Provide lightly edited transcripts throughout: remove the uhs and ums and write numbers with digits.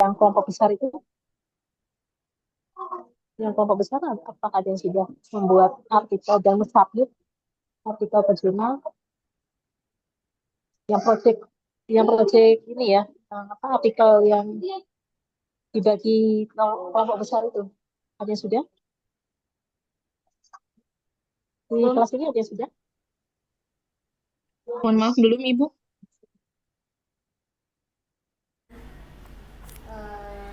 yang kelompok besar itu, yang kelompok besar apakah ada yang sudah membuat artikel dan submit artikel ke jurnal yang project ini ya, apa artikel yang dibagi kelompok besar itu ada yang sudah di kelas ini ada yang sudah. Mohon maaf, belum Ibu.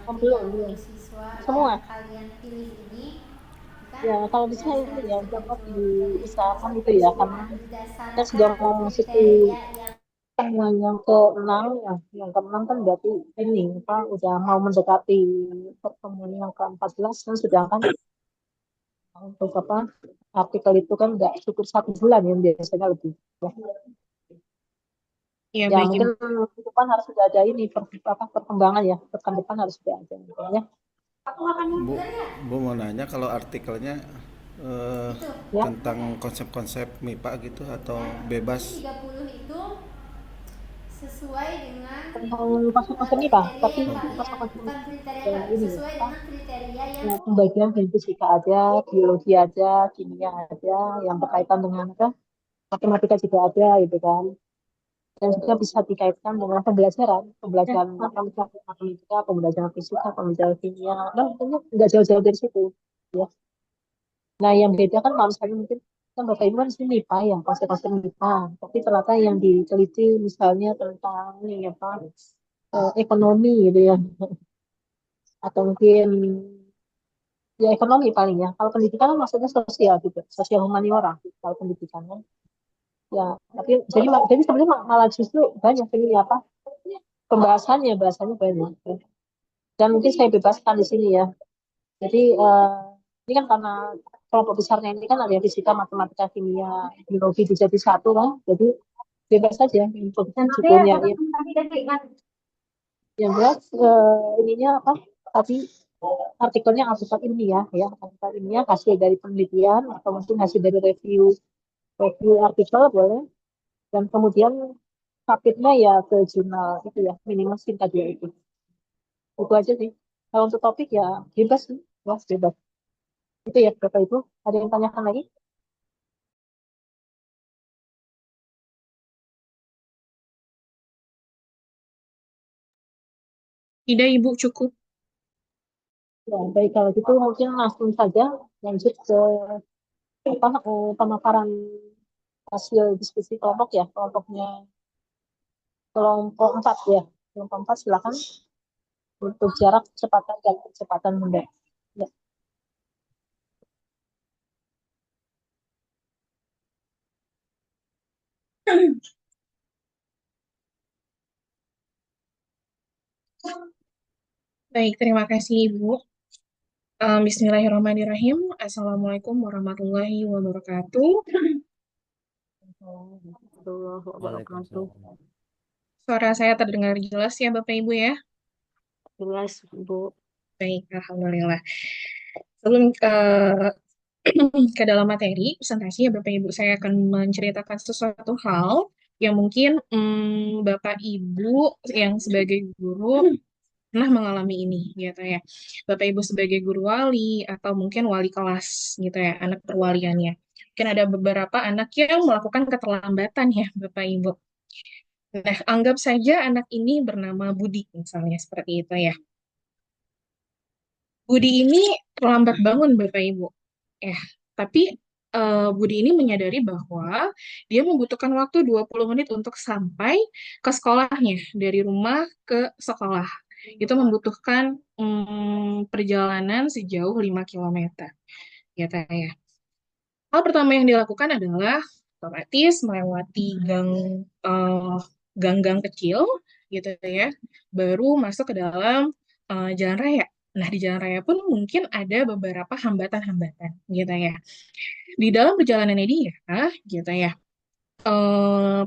Belum, Yang belum siswa yang semua. kalian pilih ini kan Ya kalau bisa ini berdasar ya dapat psikologi dari diusahakan filosofi itu ya, karena kita sudah berdasarkan mau masuk ke kriteria yang yang ke-6 ya. Yang ke-6 kan berarti ini apa udah mau mendekati pertemuan yang ke-14 kan, sudah kan untuk apa artikel itu kan nggak cukup 1 bulan yang biasanya lebih ya. Ya, Ya baik mungkin Ibu. minggu depan harus sudah ada ini apa perkembangan ya, pekan depan harus sudah ada ya. Bu, Bu mau nanya kalau artikelnya eh, itu Ya tentang konsep-konsep MIPA gitu atau kan bebas? ini 30 itu sesuai dengan tentang konsep-konsep ini Pak, kriteria tapi yang Oh, konsep-konsep bukan kriteria yang Pak, ini sesuai apa dengan kriteria yang ya, pembagian dari fisika ada, biologi ada, kimia ada, yang berkaitan dengan apa matematika juga ada gitu kan. Dan juga bisa dikaitkan dengan pembelajaran matematika, pembelajaran fisika, pembelajaran kimia. Nah, itu nggak jauh-jauh dari situ. Ya. Nah, yang beda kan kalau misalnya mungkin kan Bapak Ibu kan sini MIPA ya, konsep-konsep MIPA. Tapi ternyata yang diteliti misalnya tentang ini apa ekonomi gitu ya, atau mungkin ya ekonomi paling ya. Kalau pendidikan kan maksudnya sosial juga, sosial humaniora kalau pendidikan kan. Ya, tapi jadi sebenarnya malah justru banyak ini apa pembahasannya, bahasanya banyak. Dan mungkin saya bebaskan di sini ya. Jadi ini kan karena kelompok besarnya ini kan ada yang fisika, matematika, kimia, biologi jadi satu kan. Jadi bebas saja ikutin judulnya. Yang jelas ininya apa? Tapi artikelnya artikel ilmiah ya, artikel ilmiah hasil dari penelitian atau mungkin hasil dari review review artikel boleh. Dan kemudian submitnya ya ke jurnal itu ya, minimal singkat ya itu. Itu aja sih. Kalau untuk topik ya bebas sih, ya, bebas. Itu ya Bapak Ibu. Ada yang tanyakan lagi? Tidak Ibu, cukup. Ya, baik kalau gitu mungkin langsung saja lanjut ke apa pemaparan hasil diskusi kelompok ya, kelompoknya kelompok 4 ya. Kelompok 4 silakan untuk jarak kecepatan dan kecepatan benda. Ya. Baik, terima kasih Ibu. Bismillahirrahmanirrahim. Assalamualaikum warahmatullahi wabarakatuh. Warahmatullahi wabarakatuh. Waalaikumsalam. Suara saya terdengar jelas ya Bapak Ibu ya? Jelas, Ibu. Baik, Alhamdulillah. Sebelum ke dalam materi presentasi ya Bapak Ibu, saya akan menceritakan sesuatu hal yang mungkin Bapak Ibu yang sebagai guru pernah mengalami ini gitu ya. Bapak Ibu sebagai guru wali atau mungkin wali kelas gitu ya, anak perwaliannya. Mungkin ada beberapa anak yang melakukan keterlambatan ya Bapak Ibu. Nah, anggap saja anak ini bernama Budi misalnya seperti itu ya. Budi ini terlambat bangun Bapak Ibu. Ya, tapi Budi ini menyadari bahwa dia membutuhkan waktu 20 menit untuk sampai ke sekolahnya dari rumah ke sekolah. Itu membutuhkan perjalanan sejauh 5 kilometer. Ya, ya. Hal pertama yang dilakukan adalah otomatis melewati eh, gang-gang kecil gitu ya, baru masuk ke dalam jalan raya. Nah, di jalan raya pun mungkin ada beberapa hambatan-hambatan gitu ya. Di dalam perjalanannya dia gitu ya,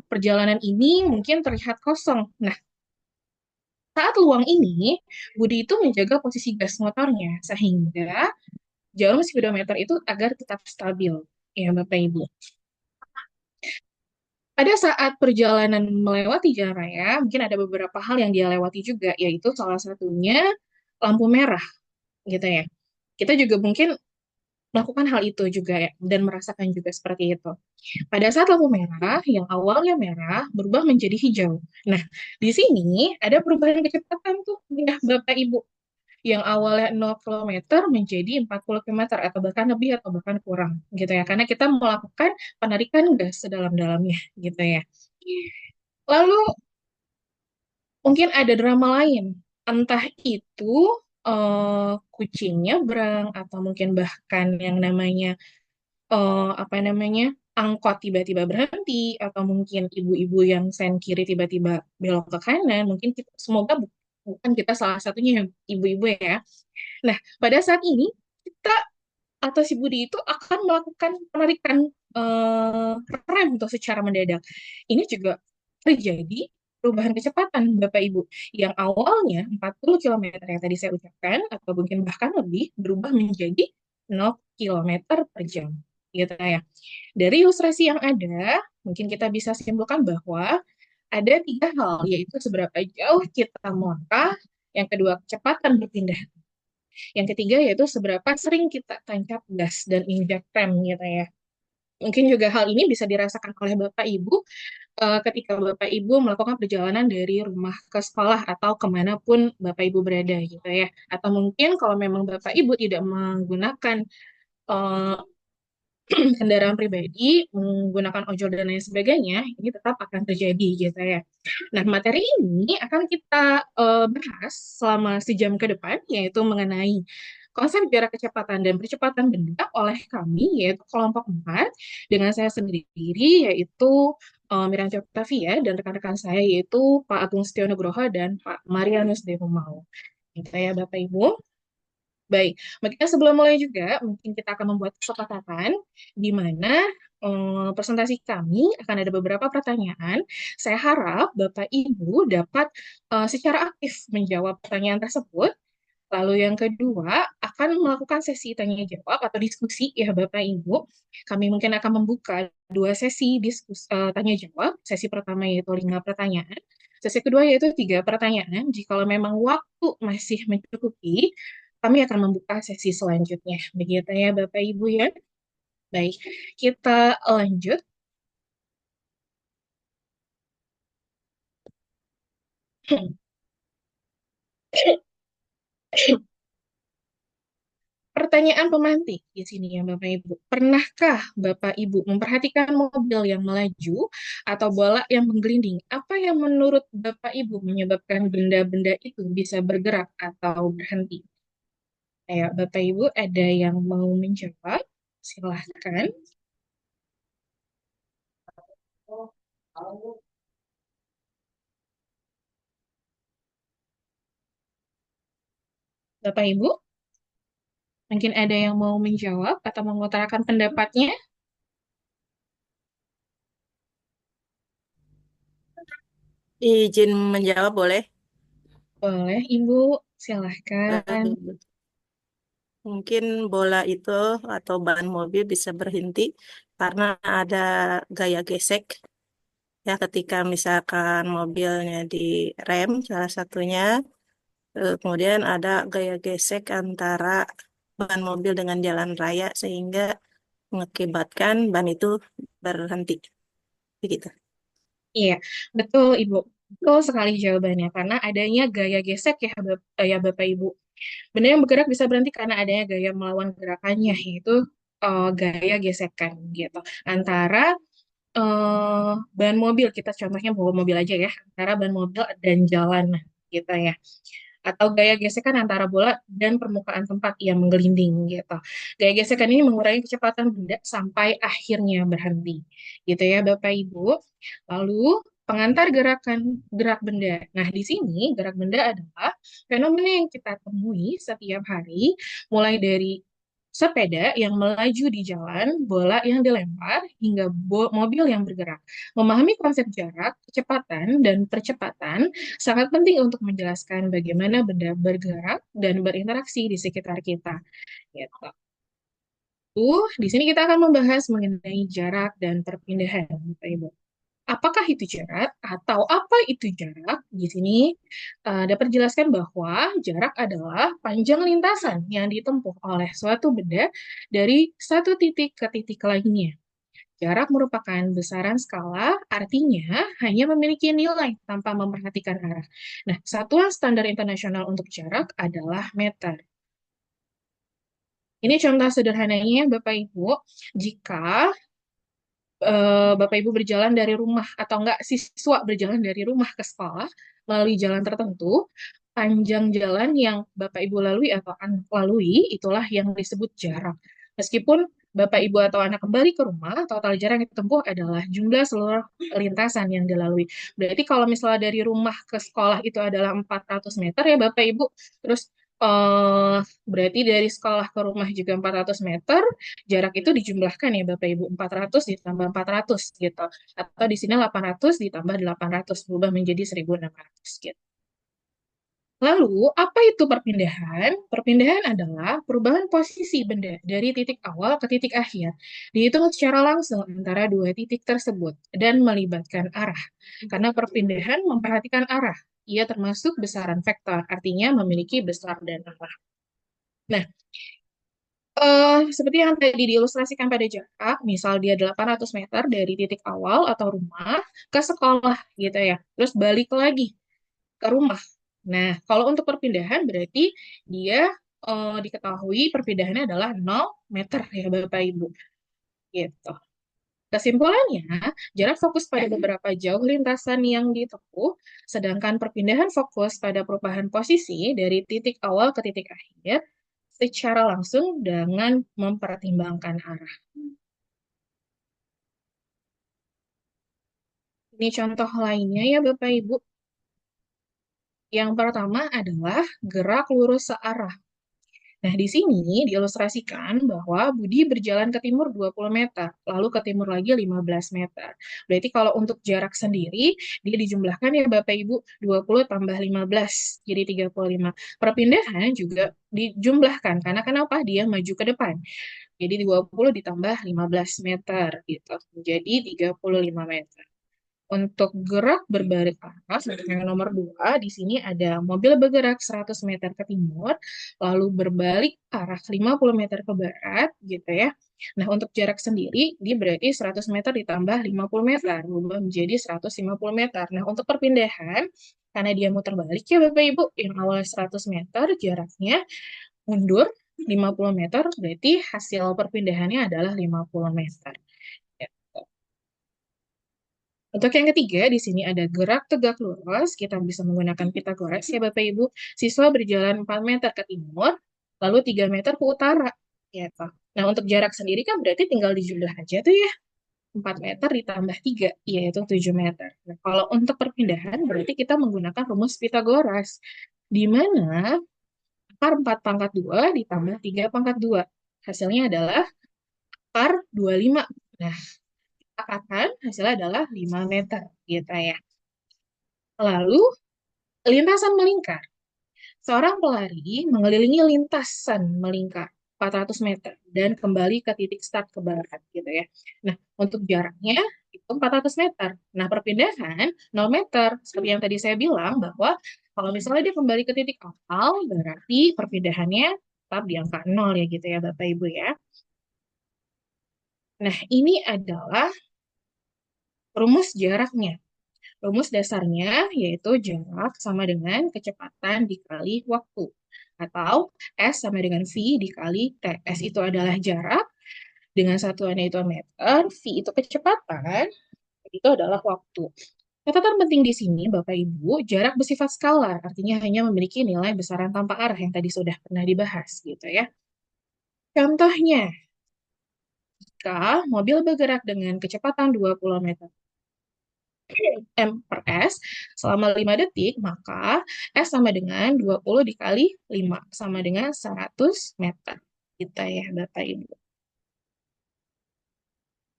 perjalanan ini mungkin terlihat kosong. Nah, saat luang ini, Budi itu menjaga posisi gas motornya sehingga jarum speedometer itu agar tetap stabil, ya Bapak Ibu. Pada saat perjalanan melewati jalan raya, mungkin ada beberapa hal yang dia lewati juga, yaitu salah satunya lampu merah, gitu ya. Kita juga mungkin melakukan hal itu juga ya, dan merasakan juga seperti itu. Pada saat lampu merah, yang awalnya merah berubah menjadi hijau. Nah, di sini ada perubahan kecepatan tuh, ya Bapak Ibu. Yang awalnya 0 km menjadi 40 km atau bahkan lebih atau bahkan kurang gitu ya. Karena kita melakukan penarikan gas sedalam-dalamnya gitu ya. Lalu mungkin ada drama lain. Entah itu kucing nyebrang atau mungkin bahkan yang namanya apa namanya angkot tiba-tiba berhenti atau mungkin ibu-ibu yang sen kiri tiba-tiba belok ke kanan. Mungkin kita, semoga bukan kita salah satunya yang ibu-ibu ya. Nah, pada saat ini kita atau si Budi itu akan melakukan penarikan eh, rem tuh secara mendadak. Ini juga terjadi perubahan kecepatan Bapak Ibu yang awalnya 40 km yang tadi saya ucapkan atau mungkin bahkan lebih berubah menjadi 0 km per jam gitu ya. Dari ilustrasi yang ada, mungkin kita bisa simpulkan bahwa ada tiga hal, yaitu seberapa jauh kita melangkah, yang kedua kecepatan berpindah, yang ketiga yaitu seberapa sering kita tancap gas dan injak rem gitu ya. Mungkin juga hal ini bisa dirasakan oleh Bapak Ibu ketika Bapak Ibu melakukan perjalanan dari rumah ke sekolah atau kemanapun Bapak Ibu berada gitu ya. Atau mungkin kalau memang Bapak Ibu tidak menggunakan eh, kendaraan pribadi, menggunakan ojol dan lain sebagainya, ini tetap akan terjadi gitu ya. Nah, materi ini akan kita bahas selama sejam ke depan, yaitu mengenai konsep jarak kecepatan dan percepatan benda oleh kami, yaitu kelompok 4, dengan saya sendiri, yaitu Miranti Octavia, dan rekan-rekan saya, yaitu Pak Agung Setiono Nugroho dan Pak Marianus Demumau. Gitu ya, Bapak Ibu. Baik, mungkin sebelum mulai juga, mungkin kita akan membuat kesepakatan di mana presentasi kami akan ada beberapa pertanyaan. Saya harap Bapak Ibu dapat secara aktif menjawab pertanyaan tersebut. Lalu yang kedua, akan melakukan sesi tanya jawab atau diskusi ya Bapak Ibu. Kami mungkin akan membuka dua sesi tanya jawab. Sesi pertama yaitu 5 pertanyaan. Sesi kedua yaitu 3 pertanyaan. Jika memang waktu masih mencukupi, kami akan membuka sesi selanjutnya. Begitu ya Bapak Ibu ya. Baik, kita lanjut. Pertanyaan pemantik di sini ya Bapak Ibu. Pernahkah Bapak Ibu memperhatikan mobil yang melaju atau bola yang menggelinding? Apa yang menurut Bapak Ibu menyebabkan benda-benda itu bisa bergerak atau berhenti? Ayo Bapak Ibu ada yang mau menjawab? Silahkan. Bapak Ibu, mungkin ada yang mau menjawab atau mengutarakan pendapatnya? Izin menjawab boleh? Boleh Ibu, silahkan. Eh, Mungkin bola itu atau ban mobil bisa berhenti karena ada gaya gesek. Ya, ketika misalkan mobilnya di rem, salah satunya, kemudian ada gaya gesek antara ban mobil dengan jalan raya sehingga mengakibatkan ban itu berhenti. Begitu. Iya, betul Ibu. Betul sekali jawabannya, karena adanya gaya gesek ya, ya Bapak Ibu. Benda yang bergerak bisa berhenti karena adanya gaya melawan gerakannya, yaitu gaya gesekan gitu. Antara ban mobil, kita contohnya bawa mobil aja ya, antara ban mobil dan jalan gitu ya. Atau gaya gesekan antara bola dan permukaan tempat yang menggelinding gitu. Gaya gesekan ini mengurangi kecepatan benda sampai akhirnya berhenti. Gitu ya Bapak Ibu. Lalu pengantar gerakan gerak benda. Nah, di sini gerak benda adalah fenomena yang kita temui setiap hari, mulai dari sepeda yang melaju di jalan, bola yang dilempar, hingga mobil yang bergerak. Memahami konsep jarak, kecepatan, dan percepatan sangat penting untuk menjelaskan bagaimana benda bergerak dan berinteraksi di sekitar kita. Gitu. Di sini kita akan membahas mengenai jarak dan perpindahan, Bapak Ibu. apakah itu jarak atau apa itu jarak? Di sini dapat dijelaskan bahwa jarak adalah panjang lintasan yang ditempuh oleh suatu benda dari satu titik ke titik lainnya. Jarak merupakan besaran skala, artinya hanya memiliki nilai tanpa memperhatikan arah. Nah, satuan standar internasional untuk jarak adalah meter. Ini contoh sederhananya, Bapak Ibu. Jika Bapak Ibu berjalan dari rumah atau enggak siswa berjalan dari rumah ke sekolah melalui jalan tertentu, panjang jalan yang Bapak Ibu lalui atau anak lalui itulah yang disebut jarak. Meskipun Bapak Ibu atau anak kembali ke rumah, total jarak yang ditempuh adalah jumlah seluruh lintasan yang dilalui. Berarti kalau misalnya dari rumah ke sekolah itu adalah 400 meter ya Bapak Ibu, terus berarti dari sekolah ke rumah juga 400 meter, jarak itu dijumlahkan ya Bapak Ibu, 400 ditambah 400 gitu. Atau di sini 800 ditambah 800 berubah menjadi 1.600 gitu. Lalu, apa itu perpindahan? Perpindahan adalah perubahan posisi benda dari titik awal ke titik akhir. Dihitung secara langsung antara dua titik tersebut dan melibatkan arah. Karena perpindahan memperhatikan arah. Ia termasuk besaran vektor, artinya memiliki besar dan arah. Nah, seperti yang tadi diilustrasikan pada jarak, misal dia 800 meter dari titik awal atau rumah ke sekolah gitu ya, terus balik lagi ke rumah. Nah, kalau untuk perpindahan berarti dia diketahui perpindahannya adalah 0 meter ya Bapak Ibu. Gitu. Kesimpulannya, jarak fokus pada beberapa jauh lintasan yang ditempuh, sedangkan perpindahan fokus pada perubahan posisi dari titik awal ke titik akhir secara langsung dengan mempertimbangkan arah. Ini contoh lainnya ya Bapak Ibu. Yang pertama adalah gerak lurus searah. Nah, di sini diilustrasikan bahwa Budi berjalan ke timur 20 meter, lalu ke timur lagi 15 meter. Berarti kalau untuk jarak sendiri, dia dijumlahkan ya Bapak Ibu, 20 tambah 15, jadi 35. Perpindahan juga dijumlahkan, karena kenapa? Dia maju ke depan. Jadi 20 ditambah 15 meter, gitu. Jadi 35 meter. Untuk gerak berbalik arah, yang nomor 2, di sini ada mobil bergerak 100 meter ke timur, lalu berbalik arah 50 meter ke barat, gitu ya. Nah, untuk jarak sendiri, dia berarti 100 meter ditambah 50 meter, berubah menjadi 150 meter. Nah, untuk perpindahan, karena dia muter balik ya Bapak Ibu, yang awalnya 100 meter, jaraknya mundur 50 meter, berarti hasil perpindahannya adalah 50 meter. Untuk yang ketiga, di sini ada gerak tegak lurus. Kita bisa menggunakan Pitagoras ya Bapak Ibu. Siswa berjalan 4 meter ke timur, lalu 3 meter ke utara. Gitu. Nah, untuk jarak sendiri kan berarti tinggal dijumlah aja tuh ya. 4 meter ditambah 3, yaitu 7 meter. Nah, kalau untuk perpindahan, berarti kita menggunakan rumus Pitagoras. Di mana akar 4 pangkat 2 ditambah 3 pangkat 2. Hasilnya adalah akar 25. Nah, katakan hasilnya adalah 5 meter gitu ya. Lalu lintasan melingkar. Seorang pelari mengelilingi lintasan melingkar 400 meter dan kembali ke titik start ke barat gitu ya. Nah, untuk jaraknya itu 400 meter. Nah, perpindahan 0 meter. Seperti yang tadi saya bilang bahwa kalau misalnya dia kembali ke titik awal, berarti perpindahannya tetap di angka 0 ya gitu ya Bapak Ibu ya. Nah, ini adalah rumus jaraknya. Rumus dasarnya yaitu jarak sama dengan kecepatan dikali waktu. Atau S sama dengan V dikali T. S itu adalah jarak, dengan satuannya itu meter, V itu kecepatan, itu adalah waktu. Catatan penting di sini, Bapak Ibu, jarak bersifat skalar, artinya hanya memiliki nilai besaran tanpa arah yang tadi sudah pernah dibahas, gitu ya. Contohnya, jika mobil bergerak dengan kecepatan 20 meter M per S selama 5 detik, maka S sama dengan 20 dikali 5, sama dengan 100 meter. Kita ya, Bapak Ibu.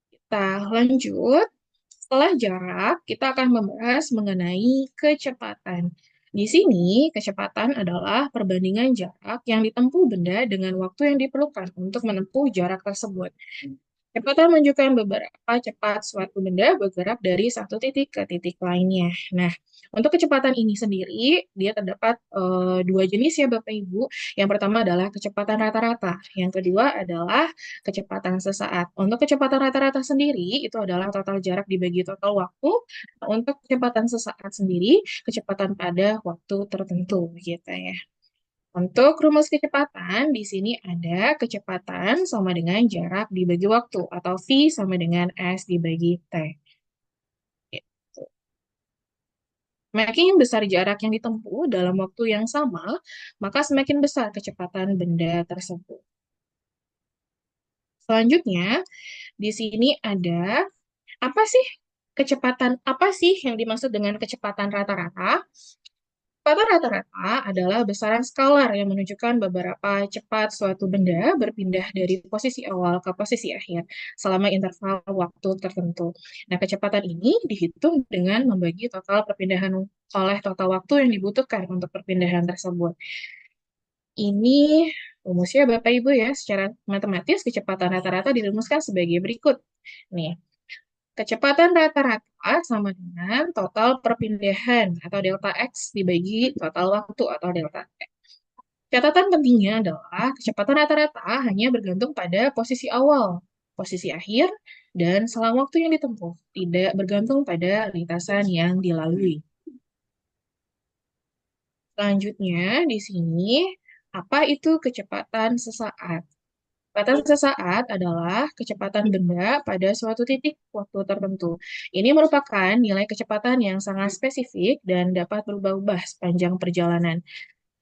Kita lanjut. Setelah jarak, kita akan membahas mengenai kecepatan. Di sini, kecepatan adalah perbandingan jarak yang ditempuh benda dengan waktu yang diperlukan untuk menempuh jarak tersebut. Kecepatan menunjukkan beberapa cepat suatu benda bergerak dari satu titik ke titik lainnya. Nah, untuk kecepatan ini sendiri, dia terdapat dua jenis ya Bapak Ibu. Yang pertama adalah kecepatan rata-rata. Yang kedua adalah kecepatan sesaat. Untuk kecepatan rata-rata sendiri, itu adalah total jarak dibagi total waktu. Untuk kecepatan sesaat sendiri, kecepatan pada waktu tertentu gitu ya. Untuk rumus kecepatan, di sini ada kecepatan sama dengan jarak dibagi waktu, atau V sama dengan S dibagi T. Gitu. Semakin besar jarak yang ditempuh dalam waktu yang sama, maka semakin besar kecepatan benda tersebut. Selanjutnya, di sini ada apa sih yang dimaksud dengan kecepatan rata-rata? Kecepatan rata-rata adalah besaran skalar yang menunjukkan beberapa cepat suatu benda berpindah dari posisi awal ke posisi akhir selama interval waktu tertentu. Nah, kecepatan ini dihitung dengan membagi total perpindahan oleh total waktu yang dibutuhkan untuk perpindahan tersebut. Ini rumusnya Bapak Ibu ya, secara matematis kecepatan rata-rata dirumuskan sebagai berikut. Nih, kecepatan rata-rata sama dengan total perpindahan atau delta X dibagi total waktu atau delta T. Catatan pentingnya adalah kecepatan rata-rata hanya bergantung pada posisi awal, posisi akhir, dan selang waktu yang ditempuh, tidak bergantung pada lintasan yang dilalui. Selanjutnya, di sini, apa itu kecepatan sesaat? Kecepatan sesaat adalah kecepatan benda pada suatu titik waktu tertentu. Ini merupakan nilai kecepatan yang sangat spesifik dan dapat berubah-ubah sepanjang perjalanan.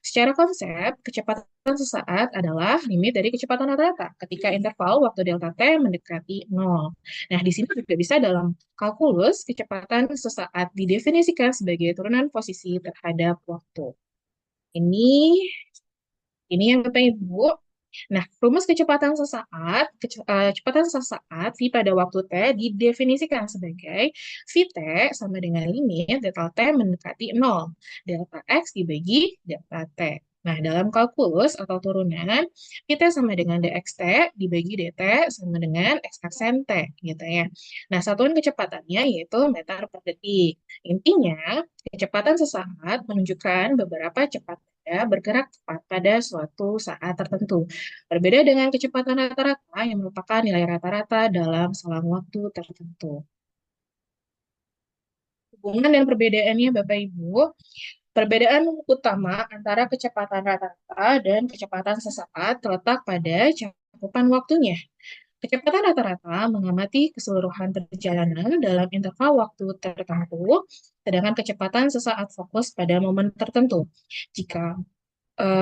Secara konsep, kecepatan sesaat adalah limit dari kecepatan rata-rata ketika interval waktu delta t mendekati 0. Nah, di sini juga bisa dalam kalkulus, kecepatan sesaat didefinisikan sebagai turunan posisi terhadap waktu. Ini yang Bapak Ibu. Nah, rumus kecepatan sesaat V pada waktu T didefinisikan sebagai Vt sama dengan limit delta T mendekati 0, delta X dibagi delta T. Nah, dalam kalkulus atau turunan, Vt sama dengan dxt dibagi dt sama dengan x aksen T, gitu ya. Nah, satuan kecepatannya yaitu meter per detik. Intinya, kecepatan sesaat menunjukkan beberapa cepat benda bergerak cepat pada suatu saat tertentu. Berbeda dengan kecepatan rata-rata yang merupakan nilai rata-rata dalam selang waktu tertentu. Hubungan dan perbedaannya Bapak Ibu, perbedaan utama antara kecepatan rata-rata dan kecepatan sesaat terletak pada cakupan waktunya. Kecepatan rata-rata mengamati keseluruhan perjalanan dalam interval waktu tertentu, sedangkan kecepatan sesaat fokus pada momen tertentu. Jika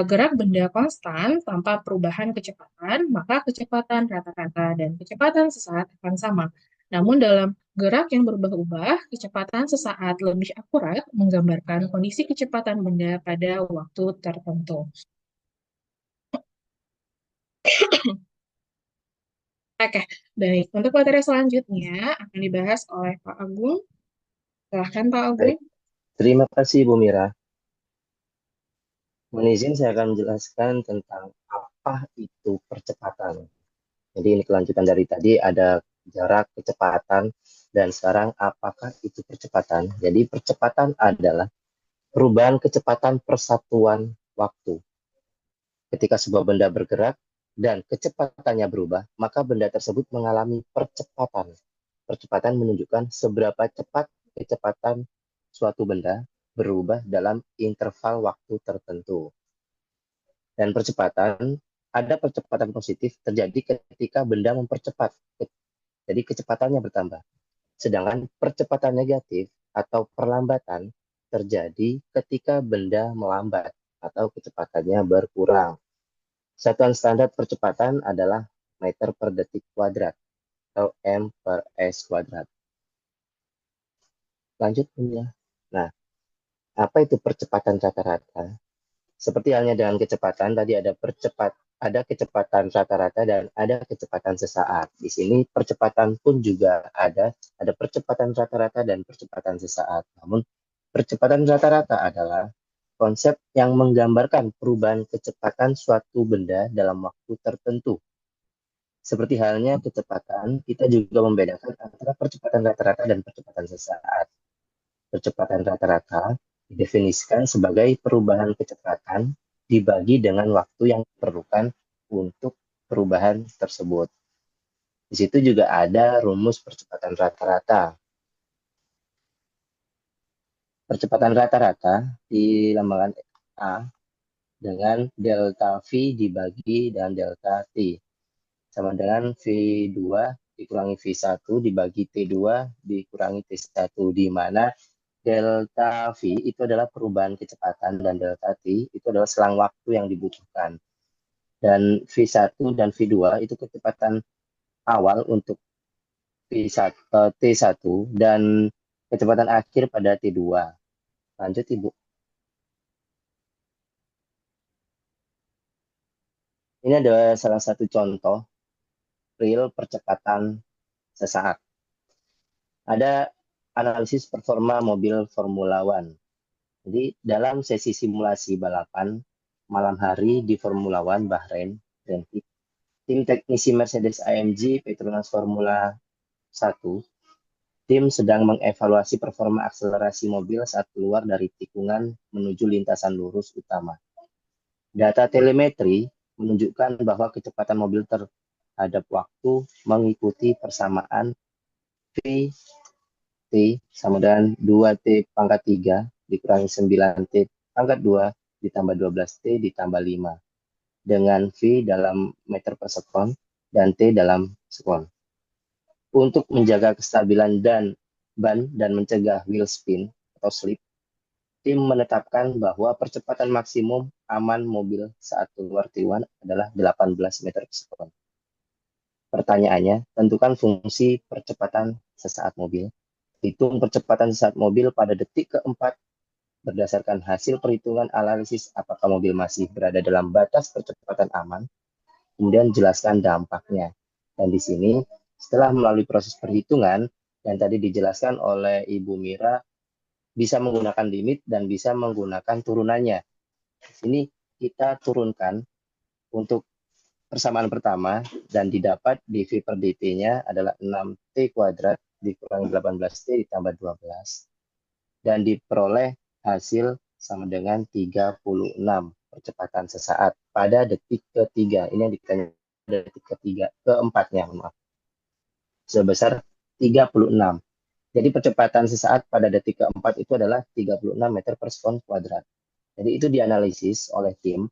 gerak benda konstan tanpa perubahan kecepatan, maka kecepatan rata-rata dan kecepatan sesaat akan sama. Namun dalam gerak yang berubah-ubah, kecepatan sesaat lebih akurat menggambarkan kondisi kecepatan benda pada waktu tertentu. Oke, baik. Untuk materi selanjutnya akan dibahas oleh Pak Agung. Silahkan Pak Agung. Baik. Terima kasih Bu Mira. Mohon izin saya akan menjelaskan tentang apa itu percepatan. Jadi ini kelanjutan dari tadi, ada jarak, kecepatan, dan sekarang apakah itu percepatan. Jadi percepatan adalah perubahan kecepatan persatuan waktu. Ketika sebuah benda bergerak dan kecepatannya berubah, maka benda tersebut mengalami percepatan. Percepatan menunjukkan seberapa cepat kecepatan suatu benda berubah dalam interval waktu tertentu. Dan percepatan, ada percepatan positif terjadi ketika benda mempercepat. Jadi kecepatannya bertambah. Sedangkan percepatan negatif atau perlambatan terjadi ketika benda melambat atau kecepatannya berkurang. Satuan standar percepatan adalah meter per detik kuadrat atau m per s kuadrat. Lanjut ya. Nah, apa itu percepatan rata-rata? Seperti halnya dengan kecepatan, tadi ada kecepatan rata-rata dan ada kecepatan sesaat. Di sini percepatan pun juga ada percepatan rata-rata dan percepatan sesaat. Namun percepatan rata-rata adalah konsep yang menggambarkan perubahan kecepatan suatu benda dalam waktu tertentu. Seperti halnya kecepatan, kita juga membedakan antara percepatan rata-rata dan percepatan sesaat. Percepatan rata-rata didefinisikan sebagai perubahan kecepatan dibagi dengan waktu yang diperlukan untuk perubahan tersebut. Di situ juga ada rumus percepatan rata-rata. Percepatan rata-rata dilambangkan A dengan delta V dibagi dengan delta T. Sama dengan V2 dikurangi V1 dibagi T2 dikurangi T1, di mana delta V itu adalah perubahan kecepatan dan delta T itu adalah selang waktu yang dibutuhkan. Dan V1 dan V2 itu kecepatan awal untuk T1 dan kecepatan akhir pada T2. Lanjut, Ibu. Ini adalah salah satu contoh real percepatan sesaat. Ada analisis performa mobil Formula One. Jadi dalam sesi simulasi balapan malam hari di Formula One Bahrain Grand Prix, tim teknisi Mercedes AMG Petronas Formula 1, tim sedang mengevaluasi performa akselerasi mobil saat keluar dari tikungan menuju lintasan lurus utama. Data telemetri menunjukkan bahwa kecepatan mobil terhadap waktu mengikuti persamaan V T sama dengan 2T pangkat 3 dikurangi 9T pangkat 2 ditambah 12T ditambah 5 dengan V dalam meter per sekon dan T dalam sekon. Untuk menjaga kestabilan ban dan mencegah wheel spin atau slip, tim menetapkan bahwa percepatan maksimum aman mobil saat keluar T1 adalah 18 meter per sekon. Pertanyaannya, tentukan fungsi percepatan sesaat mobil. Hitung percepatan sesaat mobil pada detik keempat berdasarkan hasil perhitungan analisis apakah mobil masih berada dalam batas percepatan aman, kemudian jelaskan dampaknya. Dan di sini, setelah melalui proses perhitungan, yang tadi dijelaskan oleh Ibu Mira, bisa menggunakan limit dan bisa menggunakan turunannya. Di sini kita turunkan untuk persamaan pertama dan didapat dV per dt-nya adalah 6T kuadrat dikurangi 18T ditambah 12. Dan diperoleh hasil sama dengan 36 percepatan sesaat pada detik ketiga. Ini yang ditanya detik keempatnya, maaf. Sebesar 36. Jadi percepatan sesaat pada detik keempat itu adalah 36 meter per sekon kuadrat. Jadi itu dianalisis oleh tim,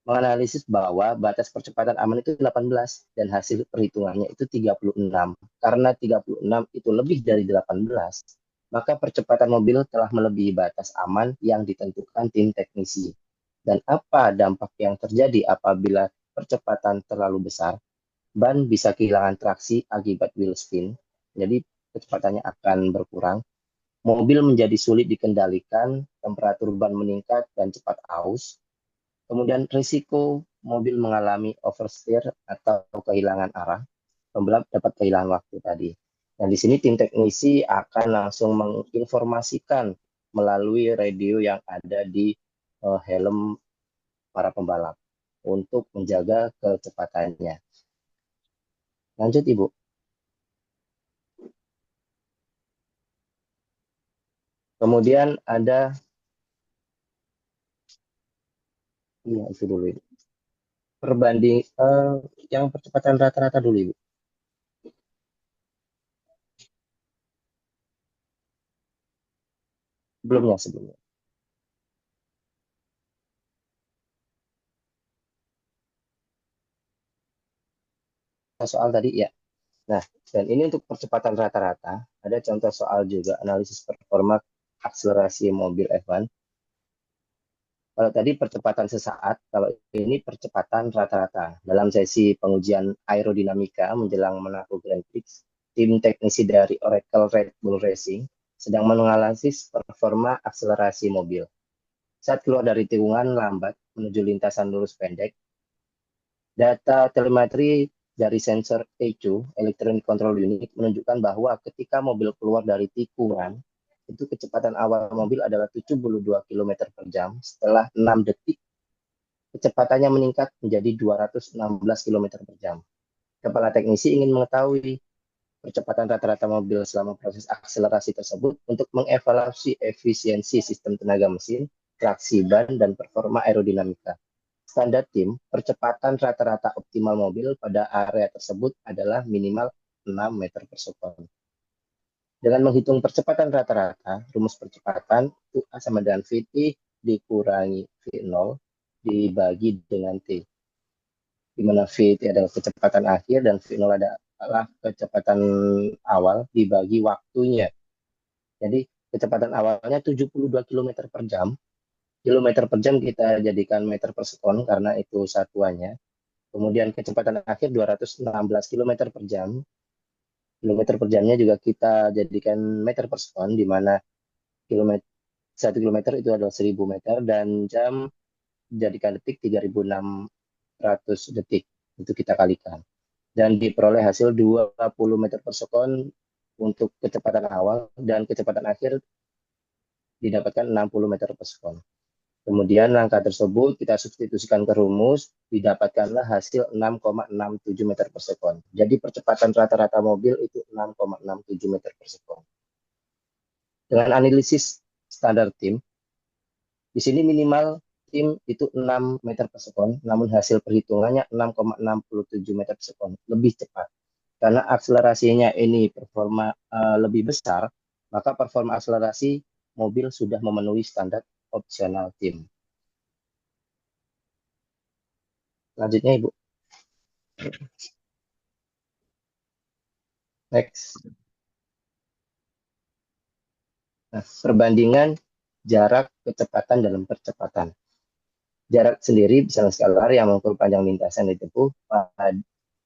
menganalisis bahwa batas percepatan aman itu 18 dan hasil perhitungannya itu 36. Karena 36 itu lebih dari 18, maka percepatan mobil telah melebihi batas aman yang ditentukan tim teknisi. Dan apa dampak yang terjadi apabila percepatan terlalu besar? Ban bisa kehilangan traksi akibat wheel spin, jadi kecepatannya akan berkurang. Mobil menjadi sulit dikendalikan, temperatur ban meningkat dan cepat aus. Kemudian risiko mobil mengalami oversteer atau kehilangan arah, pembalap dapat kehilangan waktu tadi. Dan di sini tim teknisi akan langsung menginformasikan melalui radio yang ada di helm para pembalap untuk menjaga kecepatannya. Lanjut, Ibu. Kemudian ada itu dulu, Ibu. Perbanding yang percepatan rata-rata dulu, Ibu. Sebelumnya. Soal tadi ya. Nah, dan ini untuk percepatan rata-rata, ada contoh soal juga analisis performa akselerasi mobil F1. Kalau tadi percepatan sesaat, kalau ini percepatan rata-rata. Dalam sesi pengujian aerodinamika menjelang Monaco Grand Prix, tim teknisi dari Oracle Red Bull Racing sedang menganalisis performa akselerasi mobil. Saat keluar dari tikungan lambat menuju lintasan lurus pendek, data telemetri dari sensor ECU, Electronic Control Unit, menunjukkan bahwa ketika mobil keluar dari tikungan, itu kecepatan awal mobil adalah 72 km per jam. Setelah 6 detik, kecepatannya meningkat menjadi 216 km per jam. Kepala teknisi ingin mengetahui percepatan rata-rata mobil selama proses akselerasi tersebut untuk mengevaluasi efisiensi sistem tenaga mesin, traksi ban, dan performa aerodinamika. Standar tim, percepatan rata-rata optimal mobil pada area tersebut adalah minimal 6 meter per sekon. Dengan menghitung percepatan rata-rata, rumus percepatan itu A sama dengan VT dikurangi V0 dibagi dengan T. Di mana V itu adalah kecepatan akhir dan V0 adalah kecepatan awal dibagi waktunya. Jadi kecepatan awalnya 72 km per jam. Kilometer per jam kita jadikan meter per sekon karena itu satuannya. Kemudian kecepatan akhir 216 km per jam. Kilometer per jamnya juga kita jadikan meter per sekon, di mana kilometer 1 kilometer itu adalah 1000 meter dan jam jadikan detik 3600 detik. Itu kita kalikan. Dan diperoleh hasil 20 meter per sekon untuk kecepatan awal dan kecepatan akhir didapatkan 60 meter per sekon. Kemudian langkah tersebut kita substitusikan ke rumus, didapatkanlah hasil 6,67 meter per sekon. Jadi percepatan rata-rata mobil itu 6,67 meter per sekon. Dengan analisis standar tim, di sini minimal tim itu 6 meter per sekon, namun hasil perhitungannya 6,67 meter per sekon, lebih cepat. Karena akselerasinya ini performa lebih besar, maka performa akselerasi mobil sudah memenuhi standar opsional tim. Selanjutnya, Ibu. Next. Nah, perbandingan jarak kecepatan dalam percepatan. Jarak sendiri bisa skalar yang mengukur panjang lintasan ditempuh pada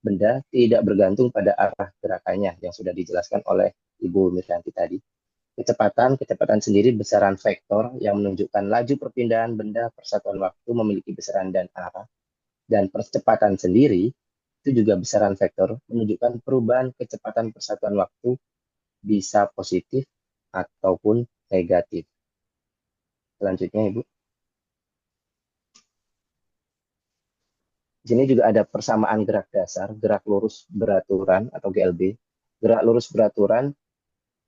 benda tidak bergantung pada arah gerakannya yang sudah dijelaskan oleh Ibu Miryanti tadi. Kecepatan sendiri besaran vektor yang menunjukkan laju perpindahan benda persatuan waktu memiliki besaran dan arah. Dan percepatan sendiri itu juga besaran vektor menunjukkan perubahan kecepatan persatuan waktu bisa positif ataupun negatif. Selanjutnya, Ibu. Di sini juga ada persamaan gerak dasar, gerak lurus beraturan atau GLB. Gerak lurus beraturan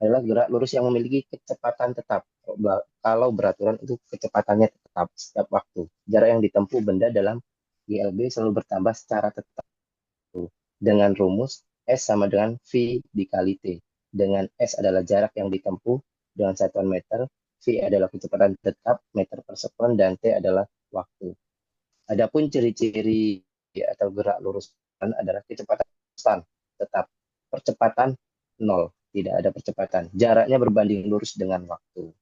adalah gerak lurus yang memiliki kecepatan tetap. Kalau beraturan itu kecepatannya tetap setiap waktu. Jarak yang ditempuh benda dalam GLB selalu bertambah secara tetap. Dengan rumus S sama dengan V dikali T. Dengan S adalah jarak yang ditempuh dengan satuan meter, V adalah kecepatan tetap meter per sekon, dan T adalah waktu. Adapun ciri-ciri atau gerak lurus adalah kecepatan konstan, tetap. Percepatan 0. Tidak ada percepatan. Jaraknya berbanding lurus dengan waktu.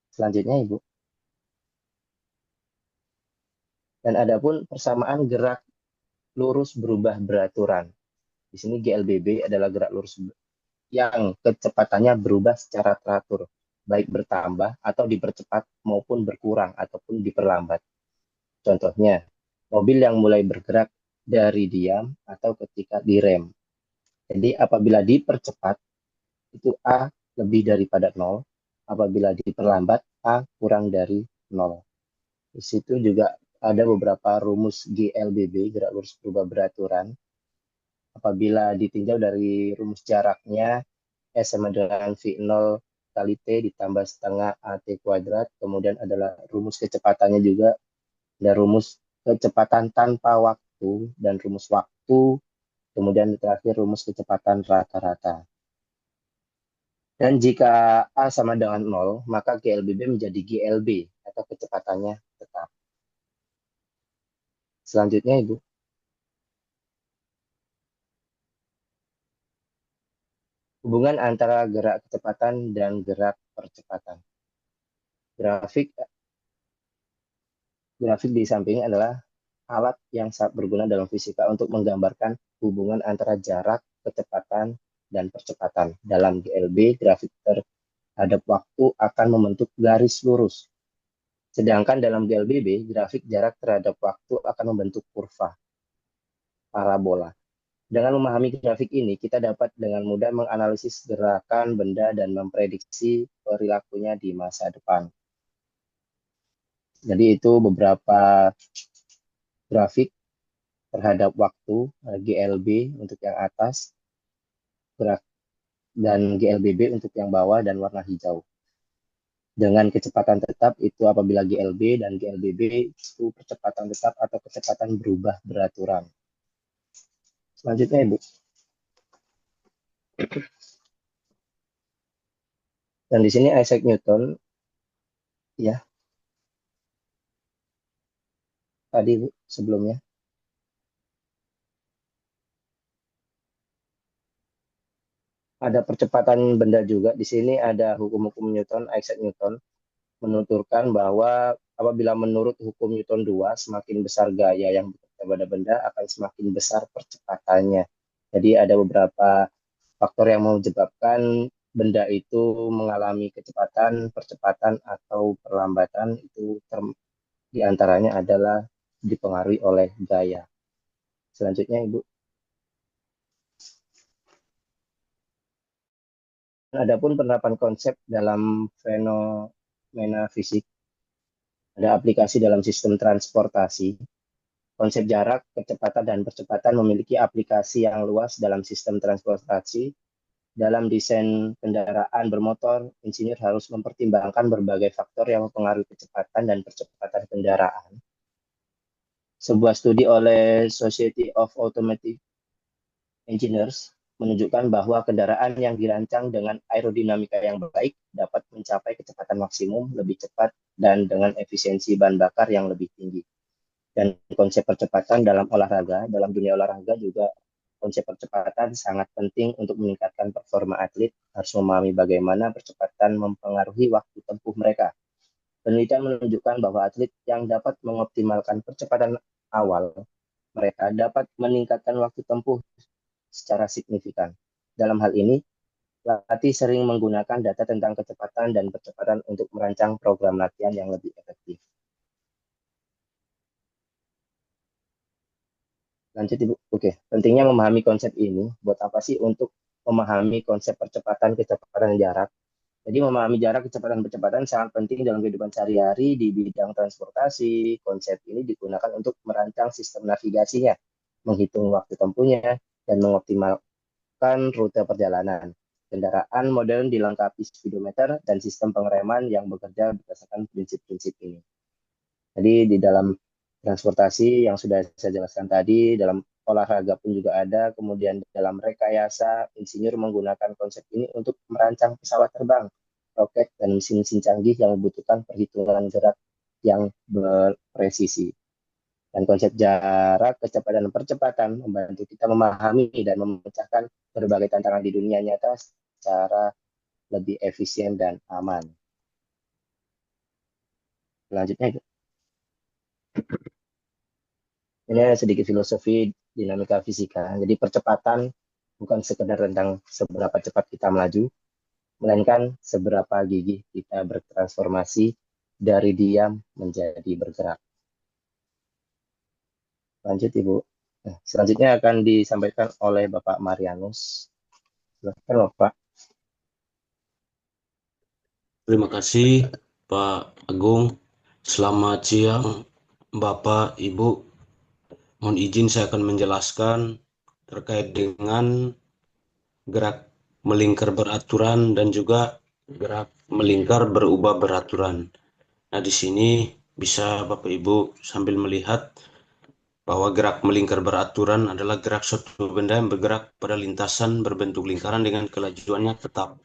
Selanjutnya, Ibu. Dan adapun persamaan gerak lurus berubah beraturan. Di sini GLBB adalah gerak lurus yang kecepatannya berubah secara teratur, baik bertambah atau dipercepat maupun berkurang ataupun diperlambat. Contohnya, mobil yang mulai bergerak dari diam atau ketika direm. Jadi apabila dipercepat, itu A lebih daripada 0. Apabila diperlambat, A kurang dari 0. Di situ juga ada beberapa rumus GLBB, gerak lurus berubah beraturan. Apabila ditinjau dari rumus jaraknya, S sama dengan V0 kali T ditambah setengah AT kuadrat. Kemudian adalah rumus kecepatannya juga. Ada rumus kecepatan tanpa waktu dan rumus waktu. Kemudian terakhir rumus kecepatan rata-rata. Dan jika A sama dengan 0, maka GLBB menjadi GLB atau kecepatannya tetap. Selanjutnya, Ibu. Hubungan antara gerak kecepatan dan gerak percepatan. Grafik di samping adalah alat yang sangat berguna dalam fisika untuk menggambarkan hubungan antara jarak, kecepatan, dan percepatan. Dalam GLB, grafik terhadap waktu akan membentuk garis lurus. Sedangkan dalam GLBB, grafik jarak terhadap waktu akan membentuk kurva parabola. Dengan memahami grafik ini, kita dapat dengan mudah menganalisis gerakan benda dan memprediksi perilakunya di masa depan. Jadi itu beberapa grafik terhadap waktu, GLB untuk yang atas, gerak dan GLBB untuk yang bawah dan warna hijau. Dengan kecepatan tetap itu apabila GLB dan GLBB itu kecepatan tetap atau kecepatan berubah beraturan. Selanjutnya Ibu. Dan di sini Isaac Newton, ya, tadi Bu, sebelumnya. Ada percepatan benda juga. Di sini ada hukum-hukum Newton, Isaac Newton, menuturkan bahwa apabila menurut hukum Newton 2, semakin besar gaya yang bekerja pada benda, akan semakin besar percepatannya. Jadi ada beberapa faktor yang menyebabkan benda itu mengalami kecepatan, percepatan, atau perlambatan. Itu diantaranya adalah dipengaruhi oleh gaya. Selanjutnya Ibu. Adapun penerapan konsep dalam fenomena fisik, ada aplikasi dalam sistem transportasi. Konsep jarak, kecepatan, dan percepatan memiliki aplikasi yang luas dalam sistem transportasi. Dalam desain kendaraan bermotor, insinyur harus mempertimbangkan berbagai faktor yang mempengaruhi kecepatan dan percepatan kendaraan. Sebuah studi oleh Society of Automotive Engineers menunjukkan bahwa kendaraan yang dirancang dengan aerodinamika yang baik dapat mencapai kecepatan maksimum lebih cepat dan dengan efisiensi bahan bakar yang lebih tinggi. Dan konsep percepatan dalam olahraga, dalam dunia olahraga juga konsep percepatan sangat penting untuk meningkatkan performa atlet, harus memahami bagaimana percepatan mempengaruhi waktu tempuh mereka. Penelitian menunjukkan bahwa atlet yang dapat mengoptimalkan percepatan awal, mereka dapat meningkatkan waktu tempuh secara signifikan. Dalam hal ini, pelatih sering menggunakan data tentang kecepatan dan percepatan untuk merancang program latihan yang lebih efektif. Lanjut Ibu. Oke, pentingnya memahami konsep ini. Buat apa sih untuk memahami konsep percepatan, kecepatan, jarak? Jadi memahami jarak, kecepatan, percepatan sangat penting dalam kehidupan sehari-hari di bidang transportasi. Konsep ini digunakan untuk merancang sistem navigasinya, menghitung waktu tempuhnya, dan mengoptimalkan rute perjalanan. Kendaraan modern dilengkapi speedometer dan sistem pengereman yang bekerja berdasarkan prinsip-prinsip ini. Jadi di dalam transportasi yang sudah saya jelaskan tadi, dalam olahraga pun juga ada, kemudian dalam rekayasa, insinyur menggunakan konsep ini untuk merancang pesawat terbang, roket, dan mesin-mesin canggih yang membutuhkan perhitungan gerak yang berpresisi. Dan konsep jarak, kecepatan, dan percepatan membantu kita memahami dan memecahkan berbagai tantangan di dunia nyata secara lebih efisien dan aman. Selanjutnya, ini ada sedikit filosofi dinamika fisika. Jadi percepatan bukan sekedar tentang seberapa cepat kita melaju, melainkan seberapa gigih kita bertransformasi dari diam menjadi bergerak. Lanjut Ibu. Nah, selanjutnya akan disampaikan oleh Bapak Marianus. Silakan Bapak. Terima kasih Pak Agung. Selamat siang Bapak, Ibu. Mohon izin saya akan menjelaskan terkait dengan gerak melingkar beraturan dan juga gerak melingkar berubah beraturan. Nah, di sini bisa Bapak Ibu sambil melihat bahwa gerak melingkar beraturan adalah gerak suatu benda yang bergerak pada lintasan berbentuk lingkaran dengan kelajuannya tetap.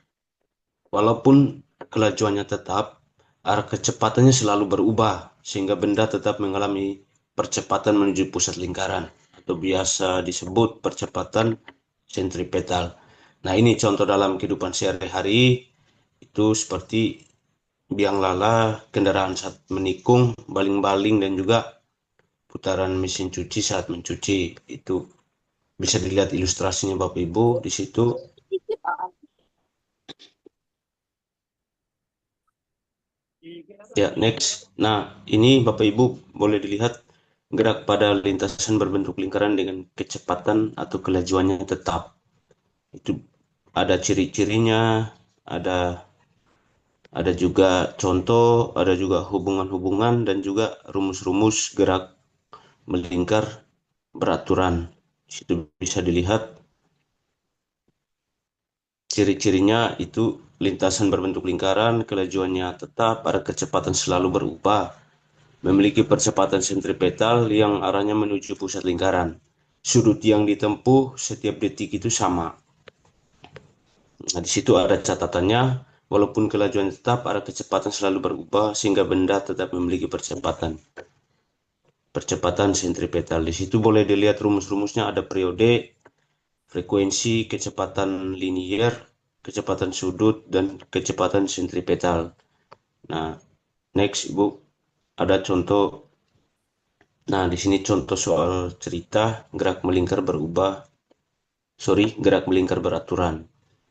Walaupun kelajuannya tetap, arah kecepatannya selalu berubah, sehingga benda tetap mengalami percepatan menuju pusat lingkaran, atau biasa disebut percepatan sentripetal. Nah, ini contoh dalam kehidupan sehari-hari, itu seperti biang lala, kendaraan saat menikung, baling-baling, dan juga putaran mesin cuci saat mencuci. Itu bisa dilihat ilustrasinya Bapak Ibu di situ. Ya, next. Nah, ini Bapak Ibu boleh dilihat gerak pada lintasan berbentuk lingkaran dengan kecepatan atau kelajuannya tetap. Itu ada ciri-cirinya, ada juga contoh, ada juga hubungan-hubungan, dan juga rumus-rumus gerak melingkar beraturan. Di situ bisa dilihat ciri-cirinya itu lintasan berbentuk lingkaran, kelajuannya tetap, ada kecepatan selalu berubah, memiliki percepatan sentripetal yang arahnya menuju pusat lingkaran. Sudut yang ditempuh setiap detik itu sama. Nah, di situ ada catatannya, walaupun kelajuan tetap, ada kecepatan selalu berubah sehingga benda tetap memiliki percepatan sentripetal. Di situ boleh dilihat rumus-rumusnya, ada periode, frekuensi, kecepatan linier, kecepatan sudut, dan kecepatan sentripetal. Nah, next Ibu, ada contoh. Nah, di sini contoh soal cerita gerak melingkar beraturan.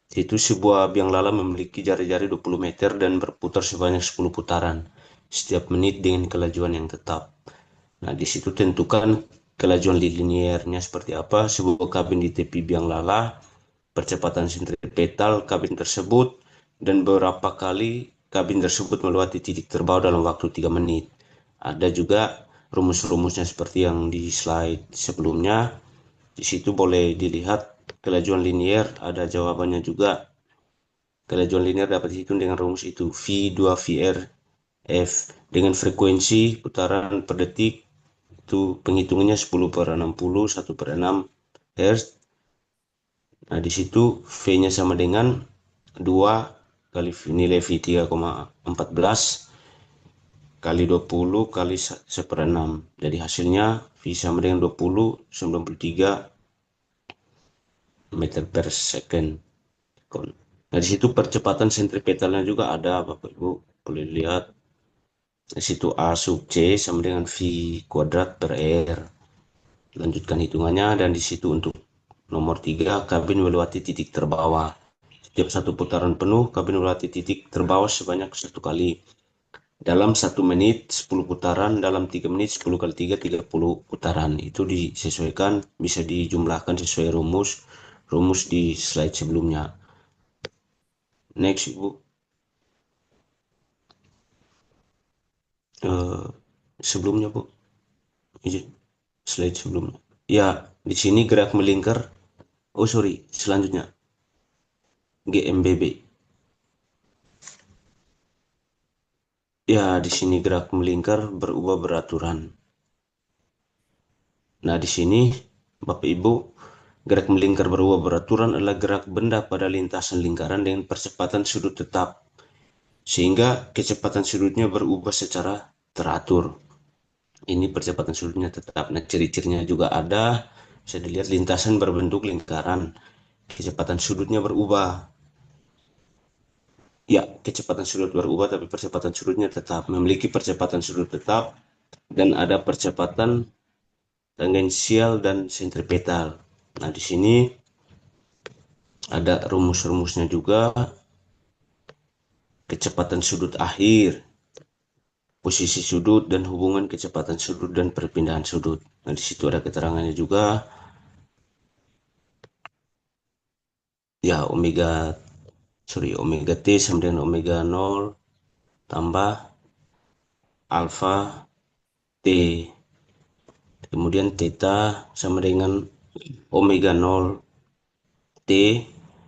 Itu sebuah biang lala memiliki jari-jari 20 meter dan berputar sebanyak 10 putaran setiap menit dengan kelajuan yang tetap. Nah, di situ tentukan kelajuan liniernya seperti apa, sebuah kabin di tepi biang lala, percepatan sentripetal kabin tersebut, dan berapa kali kabin tersebut melewati titik terbawah dalam waktu 3 menit. Ada juga rumus-rumusnya seperti yang di slide sebelumnya. Di situ boleh dilihat kelajuan linier, ada jawabannya juga. Kelajuan linier dapat dihitung dengan rumus itu, V2VR F dengan frekuensi putaran per detik itu penghitungannya 10/60 1/6 Hz. Nah, di situ V-nya sama dengan 2 kali nilai V 3,14 kali 20 kali 1/6. Jadi hasilnya V sama dengan 93 meter per second. Nah, di situ percepatan sentripetalnya juga ada, Bapak Ibu boleh lihat. Di situ A sub C sama dengan V kuadrat per R. Lanjutkan hitungannya, dan di situ untuk nomor 3, kabin melewati titik terbawah. Setiap satu putaran penuh, kabin melewati titik terbawah sebanyak 1 kali. Dalam 1 menit 10 putaran, dalam 3 menit 10 kali 3 30 putaran. Itu disesuaikan, bisa dijumlahkan sesuai rumus di slide sebelumnya. Next, Ibu. Sebelumnya, Bu. Slide sebelumnya. Ya, di sini gerak melingkar. Oh, sorry, selanjutnya. GMBB. Ya, di sini gerak melingkar berubah beraturan. Nah, di sini Bapak Ibu, gerak melingkar berubah beraturan adalah gerak benda pada lintasan lingkaran dengan percepatan sudut tetap, sehingga kecepatan sudutnya berubah secara teratur. Ini percepatan sudutnya tetap. Nah, ciri-cirinya juga ada. Bisa dilihat lintasan berbentuk lingkaran. Kecepatan sudutnya berubah. Ya, kecepatan sudut berubah, tapi percepatan sudutnya tetap. Memiliki percepatan sudut tetap, dan ada percepatan tangensial dan sentripetal. Nah, di sini ada rumus-rumusnya juga. Kecepatan sudut akhir, posisi sudut, dan hubungan kecepatan sudut dan perpindahan sudut. Nah, di situ ada keterangannya juga. Ya, omega T sama dengan omega 0 tambah alfa T. Kemudian theta sama dengan omega 0 T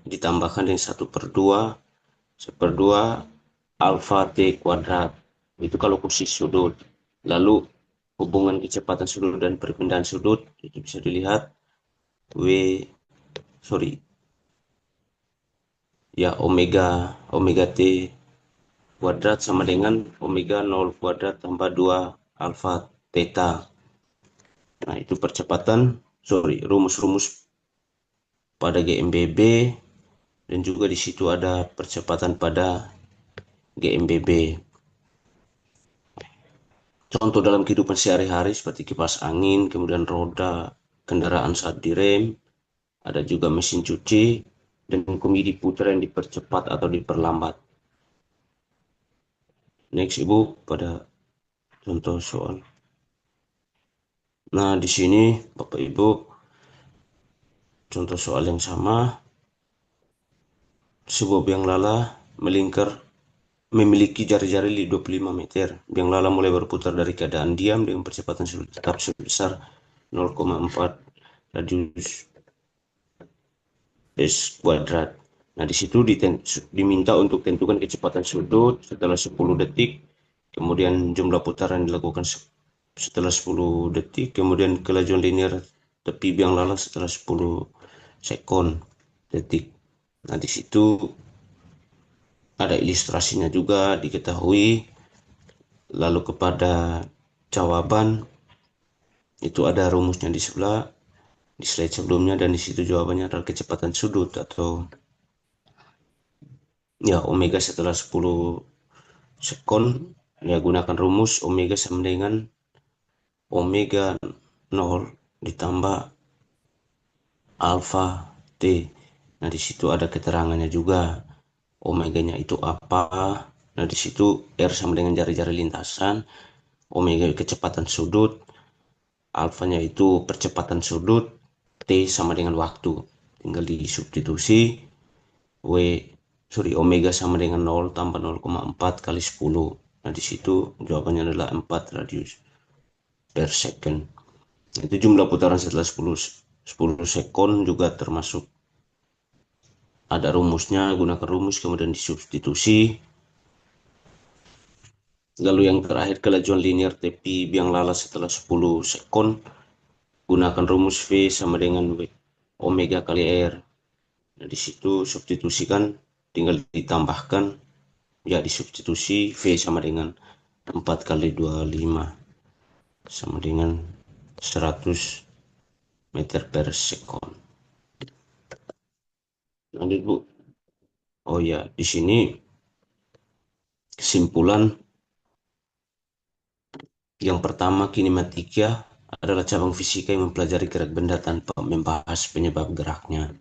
ditambahkan dengan 1/2 alfa T kuadrat. Itu kalau posisi sudut. Lalu hubungan kecepatan sudut dan perpindahan sudut itu bisa dilihat omega T kuadrat sama dengan omega 0 kuadrat tambah 2 alfa theta. Nah, itu rumus-rumus pada GMBB, dan juga di situ ada percepatan pada GMBB. Contoh dalam kehidupan sehari-hari seperti kipas angin, kemudian roda kendaraan saat direm, ada juga mesin cuci, dan komedi putar yang dipercepat atau diperlambat. Next, Ibu, pada contoh soal. Nah, di sini Bapak Ibu, contoh soal yang sama. Sebuah biang lala melingkar memiliki jari-jari 25 meter. Biang lala mulai berputar dari keadaan diam dengan percepatan sudut tetap sebesar 0,4 radius S kuadrat. Nah, di situ diminta untuk tentukan kecepatan sudut setelah 10 detik, kemudian jumlah putaran dilakukan setelah 10 detik, kemudian kelajuan linear tepi biang lala setelah 10 detik. Nah, di situ ada ilustrasinya juga diketahui. Lalu kepada jawaban itu ada rumusnya di sebelah di slide sebelumnya, dan di situ jawabannya adalah kecepatan sudut atau ya omega setelah 10 sekon. Ya, gunakan rumus omega sama dengan omega 0 ditambah alfa T. Nah, di situ ada keterangannya juga. Omeganya itu apa? Nah, di situ R sama dengan jari-jari lintasan, omega kecepatan sudut, alfanya itu percepatan sudut, T sama dengan waktu. Tinggal disubstitusi, omega sama dengan 0 tambah 0,4 kali 10. Nah, di situ jawabannya adalah 4 radius per second. Itu jumlah putaran setelah 10 sekon juga termasuk ada rumusnya, gunakan rumus kemudian disubstitusi. Lalu yang terakhir kelajuan linear tepi biang lala setelah 10 sekon, gunakan rumus V sama dengan omega kali R. Nah, di situ substitusikan, tinggal ditambahkan, ya disubstitusi V sama dengan 4 kali 25 sama dengan 100 meter per sekon. Lanjut, Bu. Oh ya, di sini kesimpulan yang pertama, kinematika adalah cabang fisika yang mempelajari gerak benda tanpa membahas penyebab geraknya.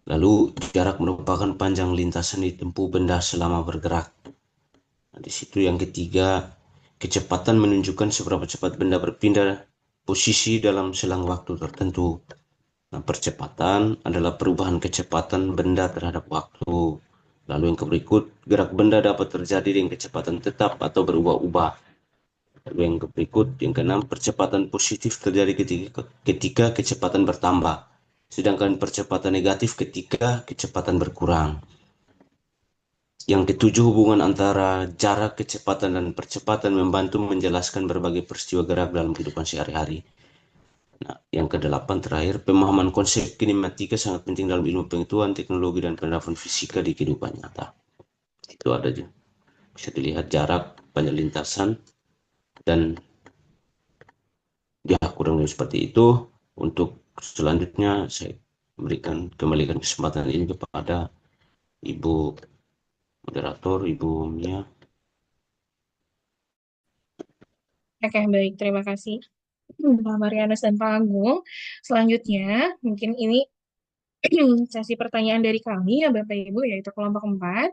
Lalu, jarak merupakan panjang lintasan ditempuh benda selama bergerak. Nah, di situ yang ketiga, kecepatan menunjukkan seberapa cepat benda berpindah posisi dalam selang waktu tertentu. Nah, percepatan adalah perubahan kecepatan benda terhadap waktu. Lalu yang berikut, gerak benda dapat terjadi dengan kecepatan tetap atau berubah-ubah. Lalu yang berikut, yang keenam, percepatan positif terjadi ketika kecepatan bertambah, sedangkan percepatan negatif ketika kecepatan berkurang. Yang ketujuh, hubungan antara jarak, kecepatan, dan percepatan membantu menjelaskan berbagai peristiwa gerak dalam kehidupan sehari-hari. Nah, yang kedelapan terakhir, pemahaman konsep kinematika sangat penting dalam ilmu pengetahuan, teknologi, dan penerapan fisika di kehidupan nyata. Itu ada aja. Bisa dilihat jarak, banyak lintasan, dan ya kurang lebih seperti itu. Untuk selanjutnya saya kembalikan kesempatan ini kepada Ibu moderator, Ibu Mia. Oke, baik. Terima kasih, Pak Marianus dan Pak Agung. Selanjutnya, mungkin ini sesi pertanyaan dari kami ya Bapak Ibu, yaitu kelompok 4.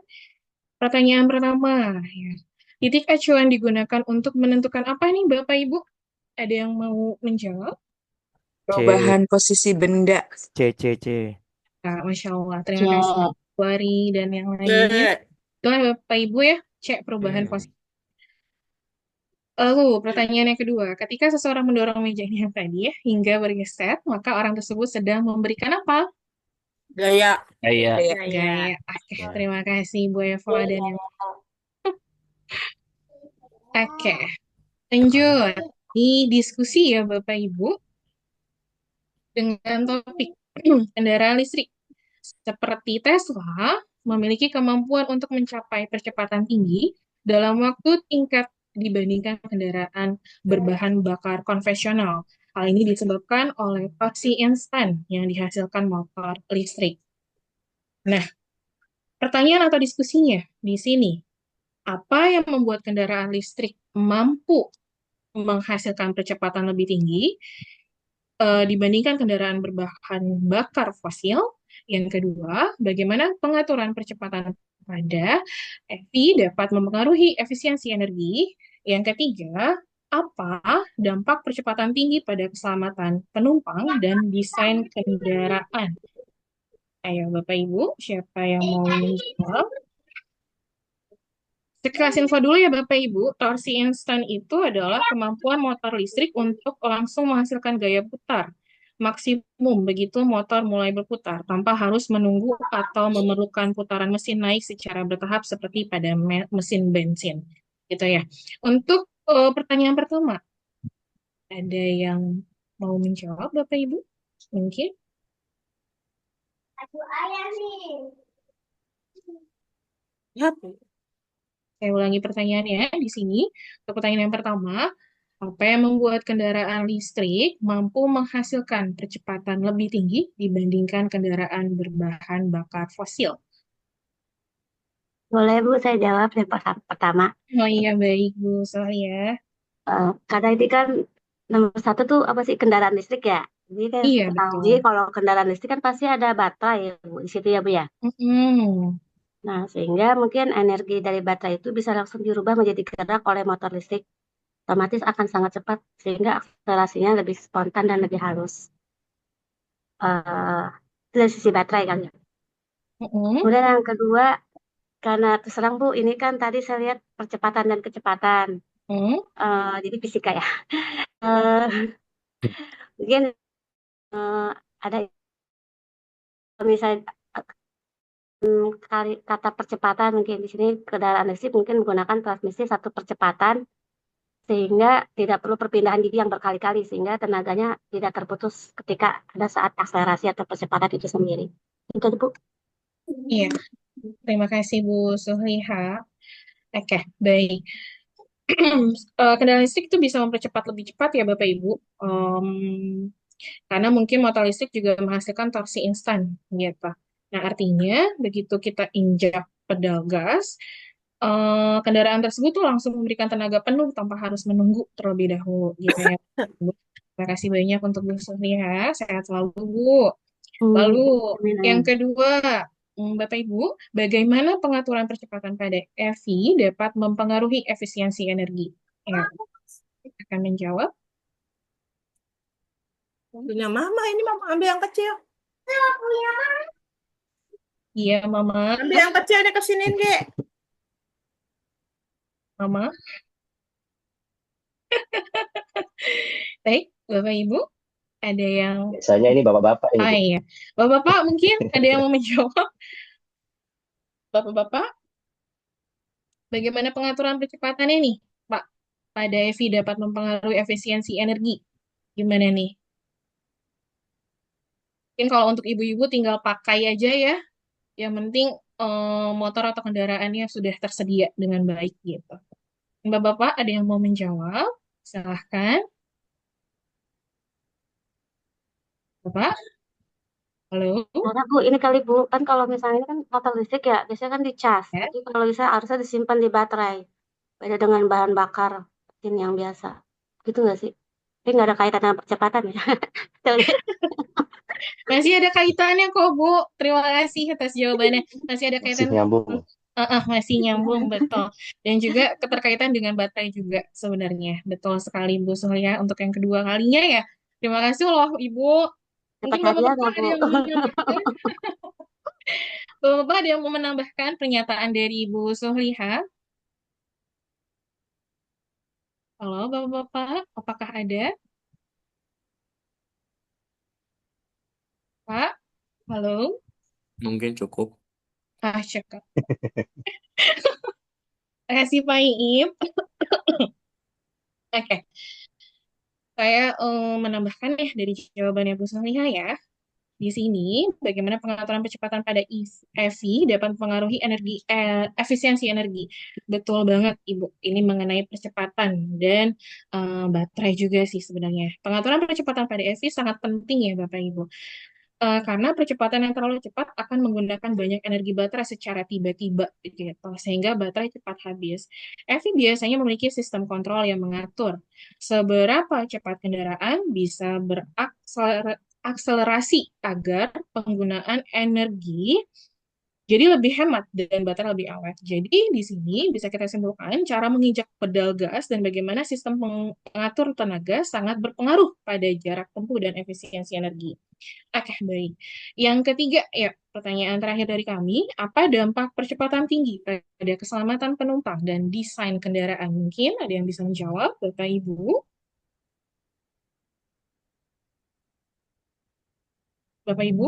Pertanyaan pertama, ya. Titik acuan digunakan untuk menentukan apa nih Bapak Ibu? Ada yang mau menjawab? Perubahan posisi benda. C. Nah, Masya Allah, terima kasih Wari dan yang lainnya. Itulah Bapak Ibu ya, cek perubahan posisi. Lalu pertanyaan yang kedua, ketika seseorang mendorong mejanya yang tadi ya, hingga bergeser, maka orang tersebut sedang memberikan apa? Gaya. Gaya. Oke, terima kasih Bu Eva dan yang Oke, lanjut. Ini diskusi ya Bapak Ibu dengan topik kendaraan listrik. Seperti Tesla memiliki kemampuan untuk mencapai percepatan tinggi dalam waktu tingkat dibandingkan kendaraan berbahan bakar konvensional. Hal ini disebabkan oleh torsi instan yang dihasilkan motor listrik. Nah, pertanyaan atau diskusinya di sini, apa yang membuat kendaraan listrik mampu menghasilkan percepatan lebih tinggi dibandingkan kendaraan berbahan bakar fosil? Yang kedua, bagaimana pengaturan percepatan pada EV dapat mempengaruhi efisiensi energi? Yang ketiga, apa dampak percepatan tinggi pada keselamatan penumpang dan desain kendaraan? Ayo Bapak Ibu, siapa yang mau menjawab? Sekilas info dulu ya Bapak Ibu, torsi instan itu adalah kemampuan motor listrik untuk langsung menghasilkan gaya putar maksimum begitu motor mulai berputar tanpa harus menunggu atau memerlukan putaran mesin naik secara bertahap seperti pada mesin bensin. Gitu ya. Untuk pertanyaan pertama, ada yang mau menjawab Bapak Ibu? Mungkin? Aku ayah nih. Ya, Saya ulangi pertanyaannya di sini. Untuk pertanyaan yang pertama, apa yang membuat kendaraan listrik mampu menghasilkan percepatan lebih tinggi dibandingkan kendaraan berbahan bakar fosil? Boleh Bu, saya jawab yang pertama. Oh iya, baik Bu Solia. Karena ini kan nomor satu tuh apa sih kendaraan listrik ya. Jadi kan Iya, ketahui betul. kalau kendaraan listrik kan pasti ada baterai ya Bu, di situ ya Bu ya. Mm-mm. Nah, sehingga mungkin energi dari baterai itu bisa langsung dirubah menjadi gerak oleh motor listrik. Otomatis akan sangat cepat sehingga akselerasinya lebih spontan dan lebih halus. eh itu dari sisi baterai kan ya. Mm-mm. Kemudian yang kedua, karena terus terang Bu, ini kan tadi saya lihat percepatan dan kecepatan. Mm. Jadi fisika ya. Eh, Mungkin ada misalnya kata percepatan mungkin di sini kendaraan listrik mungkin menggunakan transmisi satu percepatan sehingga tidak perlu perpindahan gigi yang berkali-kali sehingga tenaganya tidak terputus ketika ada saat akselerasi atau percepatan itu sendiri. Itu Bu. Iya, terima kasih Bu Suhliha. Oke, baik. Kendaraan listrik itu bisa mempercepat lebih cepat ya Bapak Ibu. Karena mungkin motor listrik juga menghasilkan torsi instan gitu. Nah, artinya begitu kita injak pedal gas, kendaraan tersebut tuh langsung memberikan tenaga penuh tanpa harus menunggu terlebih dahulu gitu ya. Terima kasih banyak untuk Bu Sofia. Sehat selalu Bu. Lalu Amin, yang amin. kedua, Bapak Ibu, bagaimana pengaturan percepatan pada EV dapat mempengaruhi efisiensi energi? Ya, akan menjawab. punya mama ini mama ambil yang kecil. Iya, Mama. Ambil yang kecilnya kesiniin, Ge. Mama. Baik, Bapak Ibu, ada yang Biasanya ini bapak-bapak ini, Bu. iya. Bapak-bapak mungkin ada yang mau menjawab. Bapak-bapak, bagaimana pengaturan percepatannya nih, Pak? Pada EV dapat mempengaruhi efisiensi energi. Gimana nih? Mungkin kalau untuk ibu-ibu tinggal pakai aja ya. Yang penting motor atau kendaraannya sudah tersedia dengan baik gitu. Bapak-bapak ada yang mau menjawab? Silahkan. Bapak, halo? Karena Bu, ini kali Bu, kan kalau misalnya ini kan motor listrik ya, biasanya kan dicas. Ya. Jadi kalau bisa harusnya disimpan di baterai. Beda dengan bahan bakar mesin yang biasa. Gitu nggak sih? Tapi nggak ada kaitan dengan percepatan ya. Masih ada kaitannya kok, Bu. Terima kasih atas jawabannya. Masih ada Masih kaitan. nyambung. Masih nyambung, betul. Dan juga keterkaitan dengan baterai juga sebenarnya. Betul sekali, Bu Surya. Untuk yang kedua kalinya ya. Terima kasih loh, Ibu. Dapat Mungkin hadiah Bapak-Bapak nggak ada Bu? yang mau menambahkan? Bapak-Bapak ada yang mau menambahkan pernyataan dari Ibu Suhliha? Halo, Bapak-Bapak. Apakah ada? Pak? Halo? Mungkin cukup. Cakep. Terima kasih, Pak Iip. Oke. Saya menambahkan ya dari jawabannya Bu Suhliha ya. Di sini, bagaimana pengaturan percepatan pada EV dapat mempengaruhi efisiensi energi. Betul banget, Ibu. Ini mengenai percepatan dan baterai juga sih sebenarnya. Pengaturan percepatan pada EV sangat penting ya, Bapak Ibu. Karena percepatan yang terlalu cepat akan menggunakan banyak energi baterai secara tiba-tiba, gitu, sehingga baterai cepat habis. EV biasanya memiliki sistem kontrol yang mengatur seberapa cepat kendaraan bisa berakselerasi agar penggunaan energi jadi lebih hemat dan baterai lebih awet. Jadi di sini bisa kita simpulkan cara menginjak pedal gas dan bagaimana sistem pengatur tenaga sangat berpengaruh pada jarak tempuh dan efisiensi energi. Oke, baik. Yang ketiga, ya, pertanyaan terakhir dari kami, apa dampak percepatan tinggi pada keselamatan penumpang dan desain kendaraan? Mungkin ada yang bisa menjawab, Bapak Ibu? Bapak Ibu,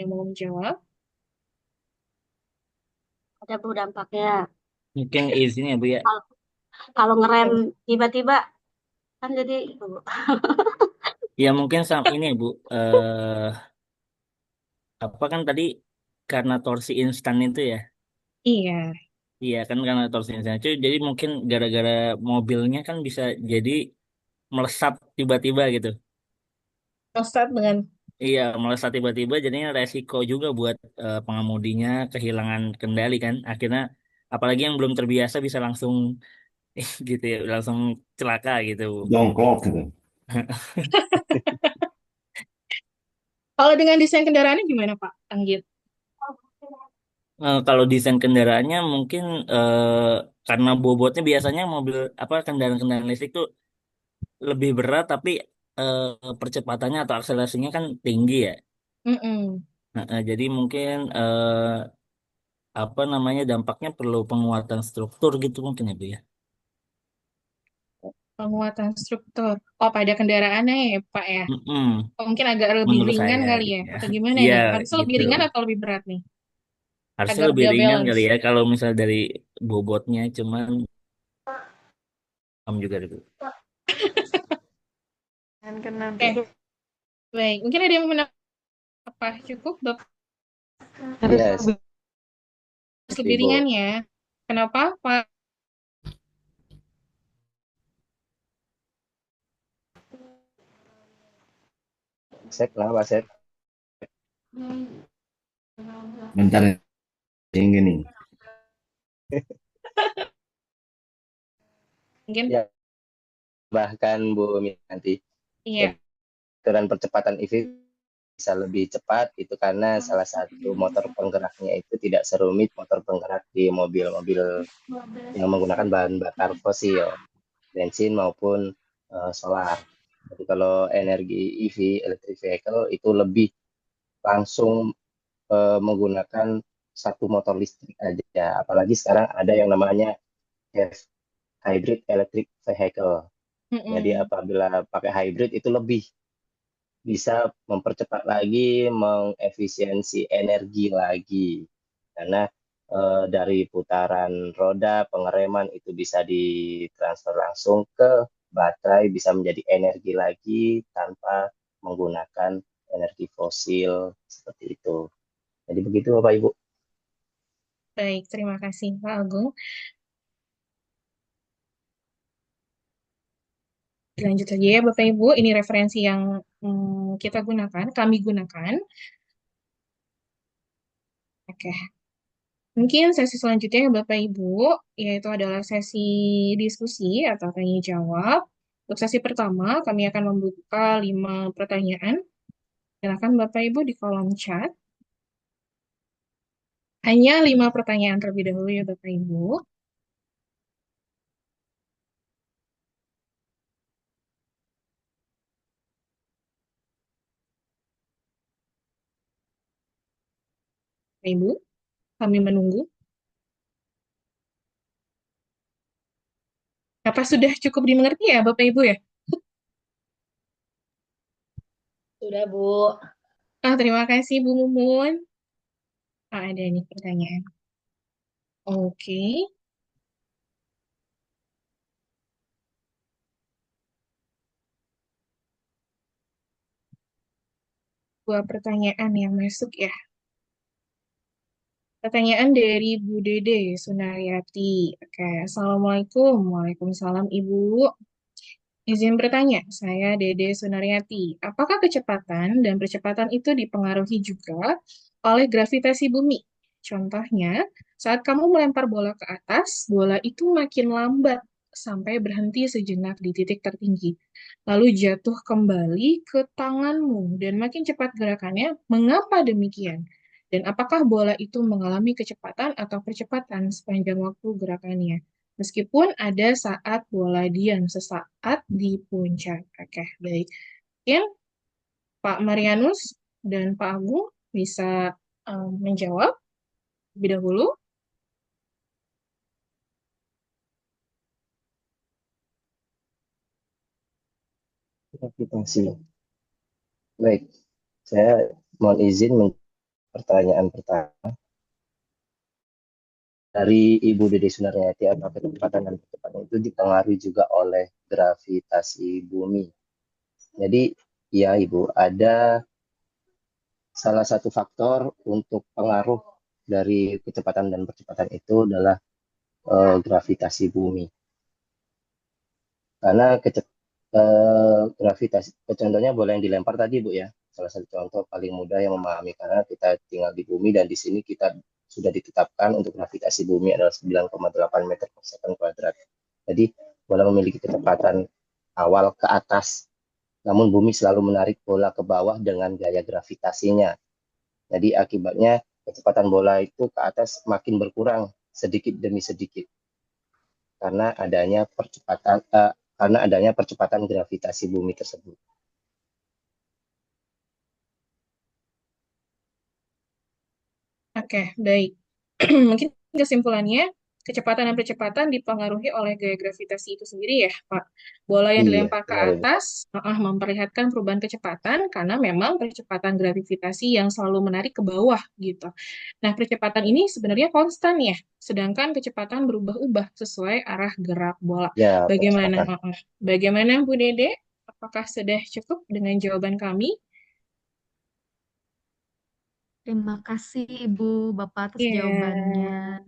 yang mau menjawab? Ada Bu dampaknya. Mungkin izinnya Bu ya. Kalau kalau ngerem tiba-tiba kan jadi itu, Bu. Ya mungkin ini Bu, apa kan tadi karena torsi instan itu ya. Iya, Iya kan karena torsi instan itu, jadi mungkin gara-gara mobilnya kan bisa jadi melesat tiba-tiba gitu. Ustadz dengan Iya, melesat tiba-tiba jadinya resiko juga buat pengemudinya kehilangan kendali kan. Akhirnya apalagi yang belum terbiasa bisa langsung gitu ya, langsung celaka gitu. Jongkok gitu. kalau dengan desain kendaraannya gimana Pak Anggit? Kalau desain kendaraannya mungkin karena bobotnya biasanya mobil apa kendaraan-kendaraan listrik tuh lebih berat tapi percepatannya atau akselerasinya kan tinggi ya. Mm-mm. Jadi mungkin apa namanya dampaknya perlu penguatan struktur gitu mungkin ya Bu ya. Penguatan struktur. Oh, pada kendaraannya ya Pak ya? Mm-mm. Oh, mungkin agak lebih Menurut ringan saya kali gitu ya? ya. Atau gimana Iya nih? Harusnya lebih gitu. ringan atau lebih berat nih? Harusnya Agar lebih dia ringan balance. kali ya kalau misal dari bobotnya cuman juga deh, Bu. Oke, baik. Mungkin ada yang menambah apa? Cukup, Bapak? Yes, Harus lebih Ibu. ringan ya. Kenapa, Pak? Sep, kenapa Sep? Bentar yang gini. Mungkin, Ya, bahkan Bu nanti iya. dengan percepatan EV bisa lebih cepat itu karena salah satu motor penggeraknya itu tidak serumit motor penggerak di mobil-mobil yang menggunakan bahan bakar fosil, bensin maupun solar. Jadi kalau energi EV, electric vehicle itu lebih langsung menggunakan satu motor listrik aja. Apalagi sekarang ada yang namanya hybrid electric vehicle. Jadi Mm-mm. apabila pakai hybrid itu lebih bisa mempercepat lagi, mengefisiensi energi lagi. Karena dari putaran roda, pengereman itu bisa ditransfer langsung ke baterai, bisa menjadi energi lagi tanpa menggunakan energi fosil seperti itu. Jadi begitu Bapak Ibu. Baik, terima kasih, Pak Agung. Lanjut saja ya, Bapak Ibu. Ini referensi yang kita gunakan, kami gunakan. Oke. Mungkin sesi selanjutnya ya Bapak Ibu, yaitu adalah sesi diskusi atau tanya jawab. Untuk sesi pertama, kami akan membuka 5 pertanyaan. Silakan Bapak Ibu di kolom chat. Hanya 5 pertanyaan terlebih dahulu ya Bapak Ibu. Bapak Ibu, kami menunggu. Apa sudah cukup dimengerti ya Bapak Ibu ya? Sudah, Bu. Terima kasih Bu Mumun. Ada nih pertanyaan. Oke. Dua pertanyaan yang masuk ya. Pertanyaan dari Bu Dede Sunaryati. Oke, Assalamualaikum. Waalaikumsalam Ibu. Izin bertanya, saya Dede Sunaryati. Apakah kecepatan dan percepatan itu dipengaruhi juga oleh gravitasi bumi? Contohnya, saat kamu melempar bola ke atas, bola itu makin lambat sampai berhenti sejenak di titik tertinggi, lalu jatuh kembali ke tanganmu dan makin cepat gerakannya. Mengapa demikian? Dan apakah bola itu mengalami kecepatan atau percepatan sepanjang waktu gerakannya? Meskipun ada saat bola diam sesaat di puncak. Oke, baik. Mungkin Pak Marianus dan Pak Agung bisa menjawab lebih dahulu. Gravitasi. Baik, saya mohon izin pertanyaan pertama dari Ibu Dede Sunarnyati, apakah kecepatan dan kecepatan itu dipengaruhi juga oleh gravitasi bumi? Jadi, ya Ibu, ada salah satu faktor untuk pengaruh dari kecepatan dan percepatan itu adalah gravitasi bumi. Karena gravitasi, contohnya bola yang dilempar tadi Bu ya, salah satu contoh paling mudah yang memahami, karena kita tinggal di bumi dan di sini kita sudah ditetapkan untuk gravitasi bumi adalah 9,8 meter per second kuadrat. Jadi bola memiliki kecepatan awal ke atas, namun bumi selalu menarik bola ke bawah dengan gaya gravitasinya. Jadi akibatnya kecepatan bola itu ke atas makin berkurang sedikit demi sedikit karena adanya percepatan gravitasi bumi tersebut. Oke, baik. Mungkin kesimpulannya, kecepatan dan percepatan dipengaruhi oleh gaya gravitasi itu sendiri ya, Pak. Bola yang Iya, dilempar ke benar Ibu. atas memperlihatkan perubahan kecepatan karena memang percepatan gravitasi yang selalu menarik ke bawah gitu. Nah, percepatan ini sebenarnya konstan ya, sedangkan kecepatan berubah-ubah sesuai arah gerak bola. Ya, Bagaimana? percepatan. Bagaimana Bu Dede? Apakah sudah cukup dengan jawaban kami? Terima kasih Ibu Bapak atas Iya. jawabannya.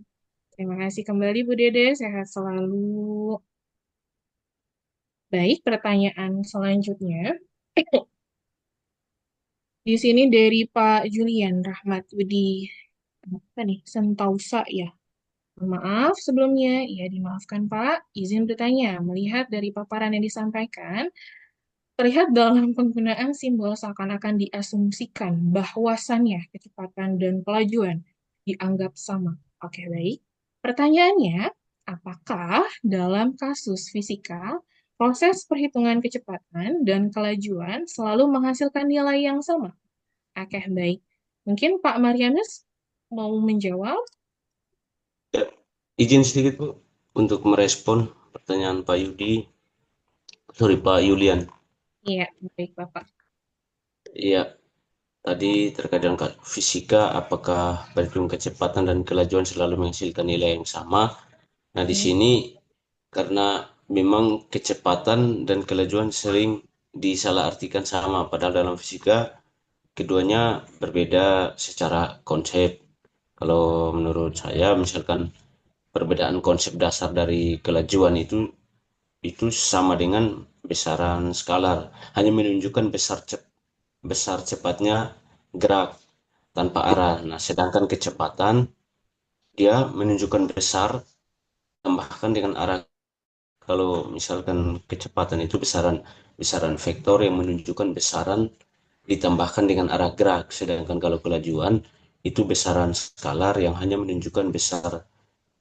Terima kasih kembali Bu Dede, sehat selalu. Baik, pertanyaan selanjutnya. Di sini dari Pak Julian Rahmat Budi apa nih? Sentausa ya. Maaf sebelumnya, ya dimaafkan Pak. Izin bertanya, melihat dari paparan yang disampaikan, terlihat dalam penggunaan simbol seakan-akan diasumsikan bahwasannya kecepatan dan kelajuan dianggap sama. Oke, baik. Pertanyaannya, apakah dalam kasus fisika, proses perhitungan kecepatan dan kelajuan selalu menghasilkan nilai yang sama? Oke, baik. Mungkin Pak Marianus mau menjawab? Ya, izin sedikit Bu untuk merespon pertanyaan Pak Yulian. Iya, baik Bapak. Iya, tadi terkait dengan fisika, apakah perhitungan kecepatan dan kelajuan selalu menghasilkan nilai yang sama? Nah, di sini karena memang kecepatan dan kelajuan sering disalahartikan sama, padahal dalam fisika keduanya berbeda secara konsep. Kalau menurut saya, misalkan perbedaan konsep dasar dari kelajuan itu sama dengan besaran skalar, hanya menunjukkan besar cepatnya gerak tanpa arah. Nah, sedangkan kecepatan dia menunjukkan besar tambahkan dengan arah. Kalau misalkan kecepatan itu besaran vektor yang menunjukkan besaran ditambahkan dengan arah gerak, sedangkan kalau kelajuan itu besaran skalar yang hanya menunjukkan besar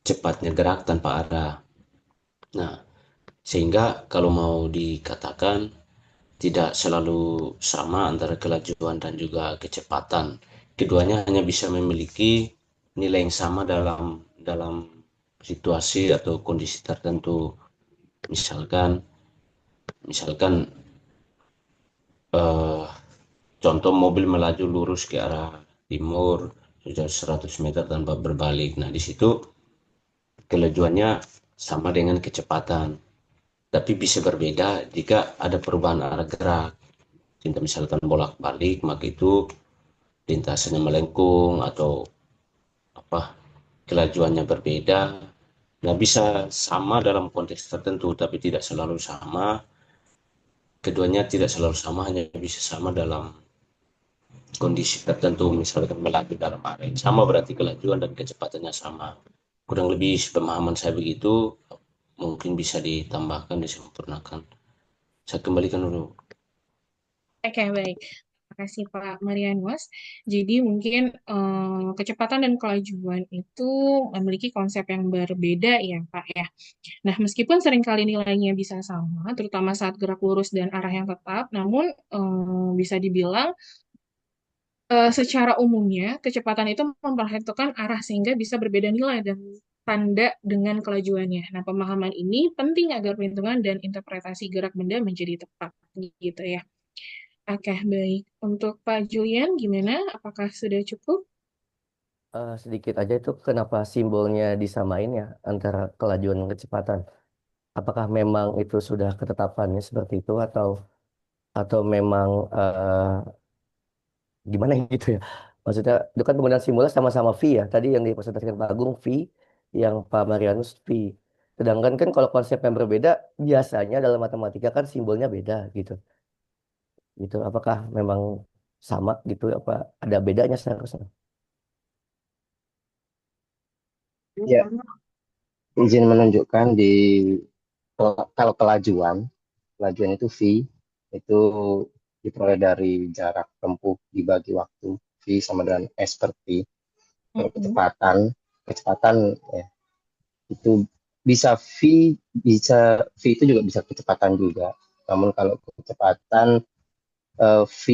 cepatnya gerak tanpa arah. Nah, sehingga kalau mau dikatakan tidak selalu sama antara kelajuan dan juga kecepatan. Keduanya hanya bisa memiliki nilai yang sama dalam situasi atau kondisi tertentu. Misalkan contoh mobil melaju lurus ke arah timur sejauh 100 meter tanpa berbalik. Nah, di situ kelajuannya sama dengan kecepatan, tapi bisa berbeda jika ada perubahan arah gerak. Misalkan bolak-balik, maka itu lintasannya melengkung atau kelajuannya berbeda. Nah, bisa sama dalam konteks tertentu, tapi tidak selalu sama. Keduanya tidak selalu sama, hanya bisa sama dalam kondisi tertentu. Misalkan melaju dalam arah yang sama, berarti kelajuan dan kecepatannya sama. Kurang lebih pemahaman saya begitu, mungkin bisa ditambahkan, disempurnakan. Saya kembalikan dulu. Oke, baik. Terima kasih Pak Marianus. Jadi mungkin kecepatan dan kelajuan itu memiliki konsep yang berbeda ya Pak ya. Nah, meskipun seringkali nilainya bisa sama, terutama saat gerak lurus dan arah yang tetap, namun bisa dibilang secara umumnya kecepatan itu memperhitungkan arah sehingga bisa berbeda nilai dan tanda dengan kelajuannya. Nah, pemahaman ini penting agar perhitungan dan interpretasi gerak benda menjadi tepat gitu ya. Oke, baik. Untuk Pak Julian, gimana? Apakah sudah cukup? Sedikit aja itu kenapa simbolnya disamain ya antara kelajuan dan kecepatan. Apakah memang itu sudah ketetapannya seperti itu atau memang gimana gitu ya? Maksudnya itu kan penggunaan simbolnya sama-sama V ya. Tadi yang dipresentasikan Pak Agung V, yang Pak Marianus V. Sedangkan kan kalau konsep yang berbeda biasanya dalam matematika kan simbolnya beda gitu. Gitu. Apakah memang sama gitu? Apa ada bedanya seharusnya? Ya, izin menunjukkan kalau kelajuan itu V itu diperoleh dari jarak tempuh dibagi waktu, V sama dengan S per T. Kalau kecepatan ya, itu bisa V itu juga bisa kecepatan juga. Namun kalau kecepatan V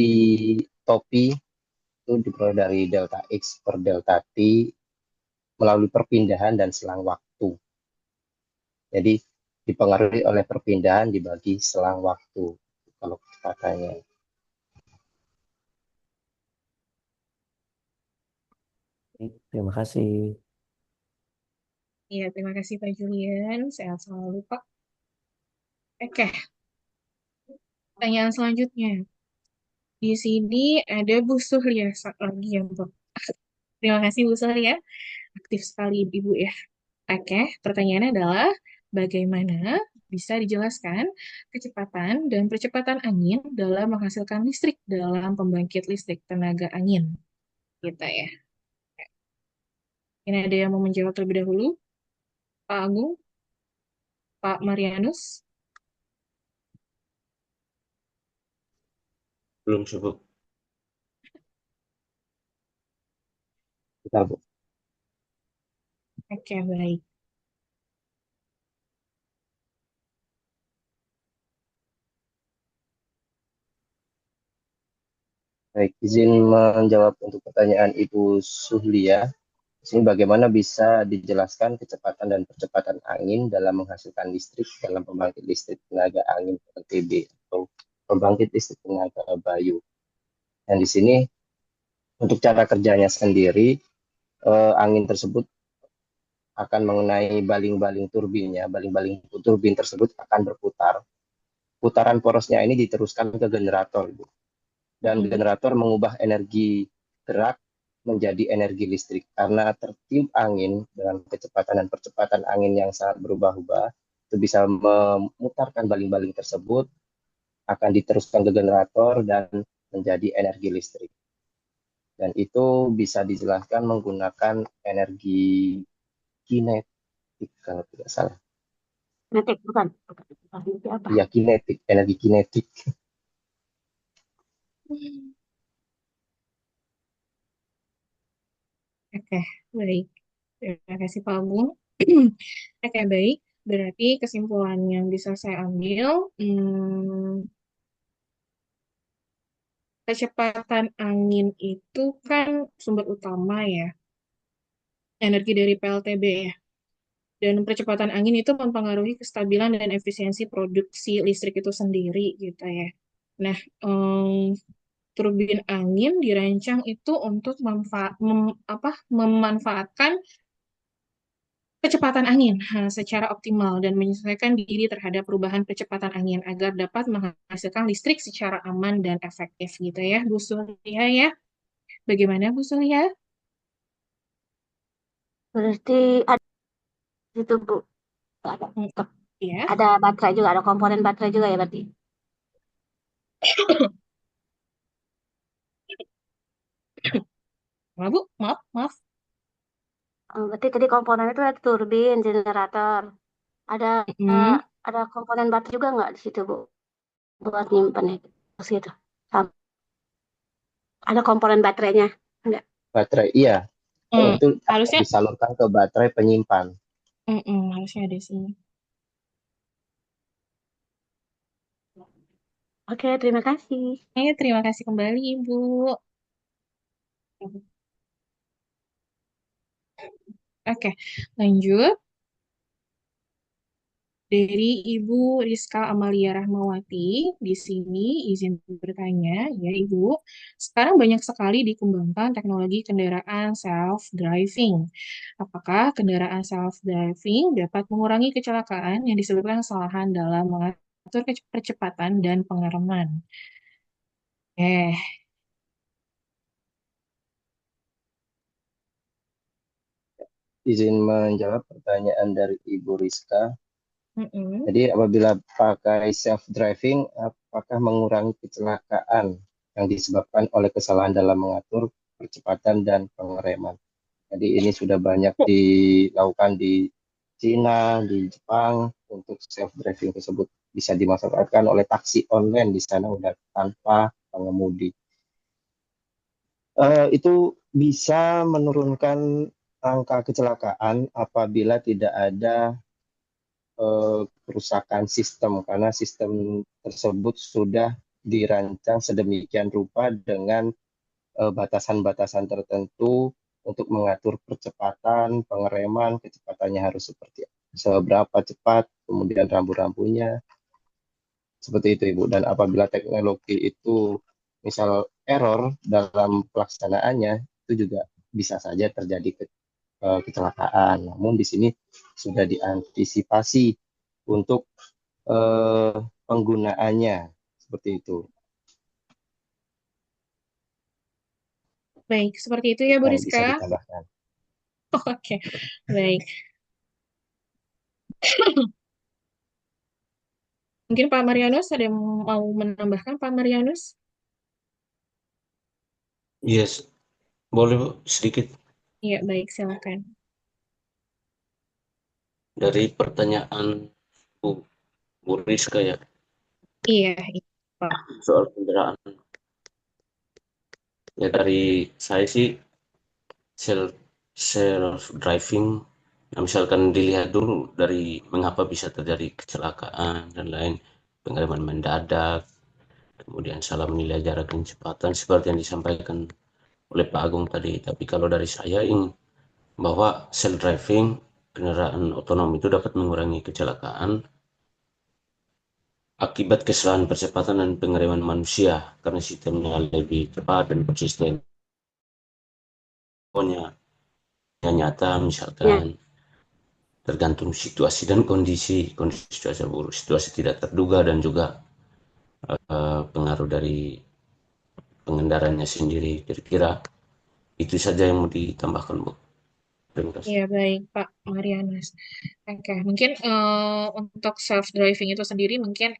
topi itu diperoleh dari delta X per delta T melalui perpindahan dan selang waktu. Jadi dipengaruhi oleh perpindahan dibagi selang waktu kalau kecepatannya. Terima kasih. Iya, terima kasih Pak Julian. Sehat selalu, Pak. Oke, pertanyaan selanjutnya. Di sini ada Bu Suhlia lagi ya, Bu. Terima kasih Bu Suhlia. Aktif sekali Ibu ya. Oke, pertanyaannya adalah bagaimana bisa dijelaskan kecepatan dan percepatan angin dalam menghasilkan listrik dalam pembangkit listrik tenaga angin. Gitu ya. Ini ada yang mau menjawab terlebih dahulu? Pak Agung? Pak Marianus? Belum cukup. Bentar, Bu. Oke, baik. Baik, izin menjawab untuk pertanyaan Ibu Suhlia. Di sini bagaimana bisa dijelaskan kecepatan dan percepatan angin dalam menghasilkan listrik dalam pembangkit listrik tenaga angin PLTB atau pembangkit listrik tenaga bayu. Dan di sini untuk cara kerjanya sendiri, angin tersebut akan mengenai baling-baling turbinnya, baling-baling turbin tersebut akan berputar. Putaran porosnya ini diteruskan ke generator, Bu. Dan generator mengubah energi gerak menjadi energi listrik karena tertiup angin dengan kecepatan dan percepatan angin yang sangat berubah-ubah, itu bisa memutarkan baling-baling tersebut, akan diteruskan ke generator dan menjadi energi listrik. Dan itu bisa dijelaskan menggunakan energi kinetik kalau tidak salah. Kinetik, bukan. Energi apa? Iya, kinetik, energi kinetik. Oke, baik. Terima kasih Pak Agung. Oke, baik. Berarti kesimpulan yang bisa saya ambil, kecepatan angin itu kan sumber utama ya, energi dari PLTB ya. Dan percepatan angin itu mempengaruhi kestabilan dan efisiensi produksi listrik itu sendiri gitu ya. Nah, turbin angin dirancang itu untuk memanfaatkan kecepatan angin secara optimal dan menyesuaikan diri terhadap perubahan kecepatan angin agar dapat menghasilkan listrik secara aman dan efektif gitu ya, Bu Sulia ya. Bagaimana Bu Sulia? Berarti ada itu, Bu. Ada, Ya. ada baterai juga, ada komponen baterai juga ya berarti. Maaf, Bu, maaf. Berarti tadi komponen itu ada turbin, generator. Ada ada komponen baterai juga nggak di situ, Bu? Buat nyimpen itu. Situ. Sama. Ada komponen baterainya? Enggak. Baterai, iya. Itu akan Harusnya, disalurkan ke baterai penyimpan. harusnya ada sih. Oke, terima kasih. Terima kasih kembali, Ibu. Oke, lanjut. Dari Ibu Rizka Amalia Rahmawati, di sini izin bertanya, ya Ibu. Sekarang banyak sekali dikembangkan teknologi kendaraan self-driving. Apakah kendaraan self-driving dapat mengurangi kecelakaan yang disebabkan kesalahan dalam mengatur percepatan dan pengereman? Eh, Izin menjawab pertanyaan dari Ibu Rizka. mm-mm. Jadi apabila pakai self-driving, apakah mengurangi kecelakaan yang disebabkan oleh kesalahan dalam mengatur percepatan dan pengereman? Jadi ini sudah banyak dilakukan di Cina, di Jepang, untuk self-driving tersebut bisa dimanfaatkan oleh taksi online di sana udah tanpa pengemudi. Itu bisa menurunkan angka kecelakaan apabila tidak ada kerusakan sistem, karena sistem tersebut sudah dirancang sedemikian rupa dengan batasan-batasan tertentu untuk mengatur percepatan, pengereman, kecepatannya harus seperti seberapa cepat, kemudian rambu-rambunya, seperti itu Ibu. Dan apabila teknologi itu misal error dalam pelaksanaannya, itu juga bisa saja terjadi kecelakaan. Namun di sini sudah diantisipasi untuk penggunaannya, seperti itu. Baik, seperti itu ya Bu Yang bisa Rizka. ditambahkan. Oke, baik. Mungkin Pak Marianus ada yang mau menambahkan, Pak Marianus? Yes, boleh Bu, sedikit Iya, baik, silakan. dari pertanyaan Bu Rizka ya, Iya, Pak. soal kendaraan. Ya dari saya sih self driving, nah, misalkan dilihat dulu dari mengapa bisa terjadi kecelakaan dan lain, pengereman mendadak, kemudian salah menilai jarak dan kecepatan seperti yang disampaikan oleh Pak Agung tadi. Tapi kalau dari saya ini bahwa self driving, kendaraan otonom itu dapat mengurangi kecelakaan akibat kesalahan percepatan dan pengereman manusia karena sistemnya lebih cepat dan konsisten. Pokoknya yang nyata Ya, misalkan tergantung situasi dan kondisi cuaca buruk, situasi tidak terduga, dan juga pengaruh dari pengendaranya sendiri. Kira-kira itu saja yang mau ditambahkan, Bu. Terima kasih. Iya, baik, Pak Marianus. Oke, mungkin untuk self-driving itu sendiri mungkin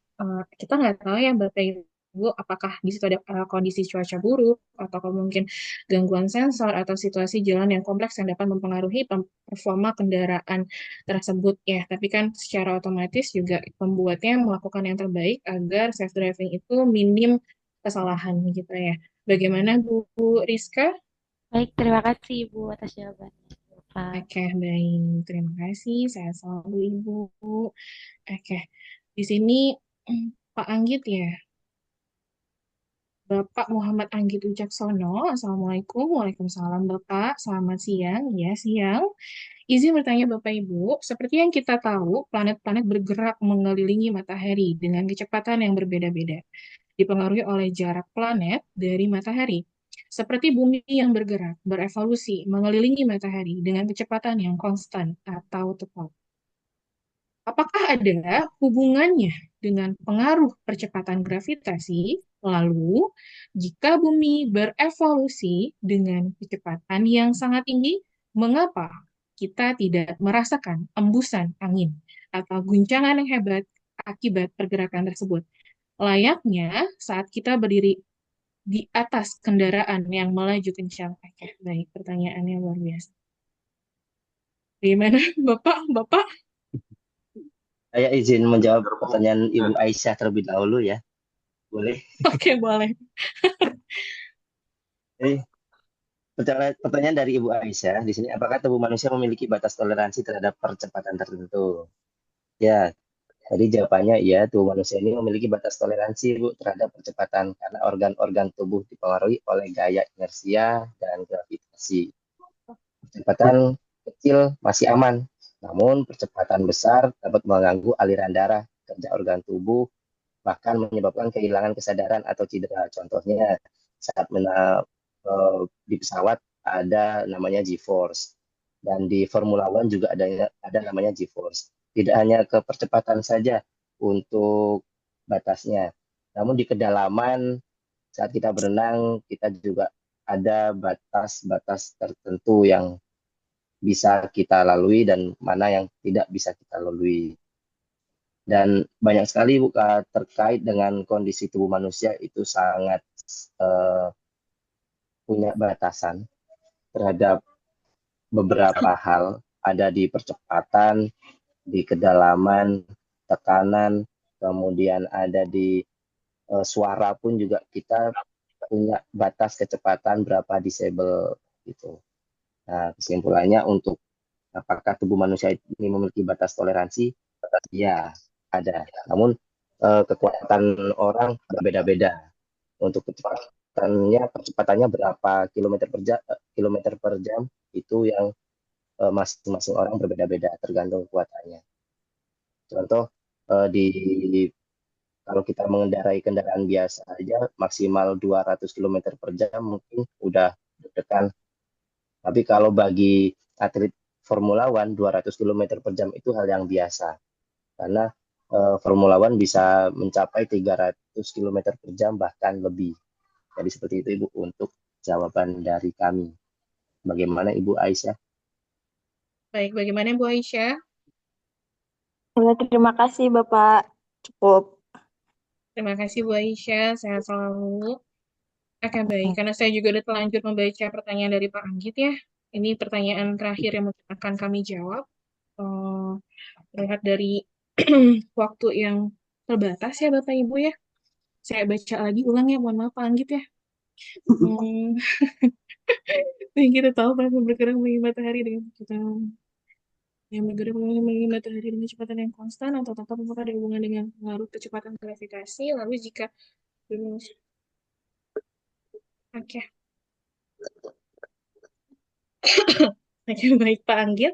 kita nggak tahu ya Bapak Ibu apakah di situ ada kondisi cuaca buruk atau mungkin gangguan sensor atau situasi jalan yang kompleks yang dapat mempengaruhi performa kendaraan tersebut ya. Tapi kan secara otomatis juga pembuatnya melakukan yang terbaik agar self-driving itu minim kesalahan gitu ya. Bagaimana Bu Rizka? baik, terima kasih Ibu atas jawabannya, Bapak. Oke, baik. Terima kasih. Saya selalu Ibu. Oke, di sini Pak Anggit ya, Bapak Muhammad Anggit Wicaksono. Assalamualaikum, Waalaikumsalam Bapak. Selamat siang, ya siang. Izin bertanya Bapak Ibu, seperti yang kita tahu, planet-planet bergerak mengelilingi matahari dengan kecepatan yang berbeda-beda, dipengaruhi oleh jarak planet dari matahari. Seperti bumi yang bergerak, berevolusi, mengelilingi matahari dengan kecepatan yang konstan atau tepat. Apakah ada hubungannya dengan pengaruh percepatan gravitasi? Lalu, jika bumi berevolusi dengan kecepatan yang sangat tinggi, mengapa kita tidak merasakan embusan angin atau guncangan yang hebat akibat pergerakan tersebut? Layaknya saat kita berdiri di atas kendaraan yang melaju kencang. Oke, baik, pertanyaannya luar biasa. Gimana, Bapak? Bapak? Saya izin menjawab pertanyaan Ibu Aisyah terlebih dahulu ya. Boleh? Oke, boleh. Jadi pertanyaan dari Ibu Aisyah di sini, apakah tubuh manusia memiliki batas toleransi terhadap percepatan tertentu? Ya, tadi jawabannya iya, tubuh manusia ini memiliki batas toleransi Bu terhadap percepatan karena organ-organ tubuh dipengaruhi oleh gaya inersia dan gravitasi. Percepatan kecil masih aman, namun percepatan besar dapat mengganggu aliran darah, kerja organ tubuh, bahkan menyebabkan kehilangan kesadaran atau cedera. Contohnya saat di pesawat ada namanya G-force dan di Formula One juga ada namanya G-force. Tidak hanya ke percepatan saja untuk batasnya, namun di kedalaman saat kita berenang kita juga ada batas-batas tertentu yang bisa kita lalui dan mana yang tidak bisa kita lalui. Dan banyak sekali terkait dengan kondisi tubuh manusia itu sangat eh, punya batasan terhadap beberapa hal, ada di percepatan, di kedalaman, tekanan, kemudian ada di suara pun juga kita punya batas kecepatan berapa desibel gitu. Nah, kesimpulannya untuk apakah tubuh manusia ini memiliki batas toleransi? Ya, ada. Namun kekuatan orang berbeda-beda. Untuk percepatannya berapa kilometer per jam itu yang masing-masing orang berbeda-beda tergantung kekuatannya. Contoh di kalau kita mengendarai kendaraan biasa aja maksimal 200 km per jam mungkin udah deg-degan. Tapi kalau bagi atlet Formula One 200 km per jam itu hal yang biasa. Karena Formula One bisa mencapai 300 km per jam bahkan lebih. Jadi seperti itu Ibu untuk jawaban dari kami. Bagaimana Ibu Aisyah? Baik, bagaimana Bu Aisyah? Terima kasih Bapak. Cukup. Terima kasih Bu Aisyah, sehat selalu. Oke, baik. Karena saya juga udah telanjur membaca pertanyaan dari Pak Anggit ya. Ini pertanyaan terakhir yang akan kami jawab. Terlihat dari waktu yang terbatas ya Bapak Ibu ya. Saya baca lagi ulang ya, mohon maaf Pak Anggit ya. Kita tahu bahwa bergerak mengelilingi matahari dengan kecepatan yang bergerak mengelilingi matahari dengan kecepatan yang konstan atau tetap apakah ada hubungan dengan pengaruh kecepatan gravitasi. Lalu jika oke. Oke, baik Pak Anggit.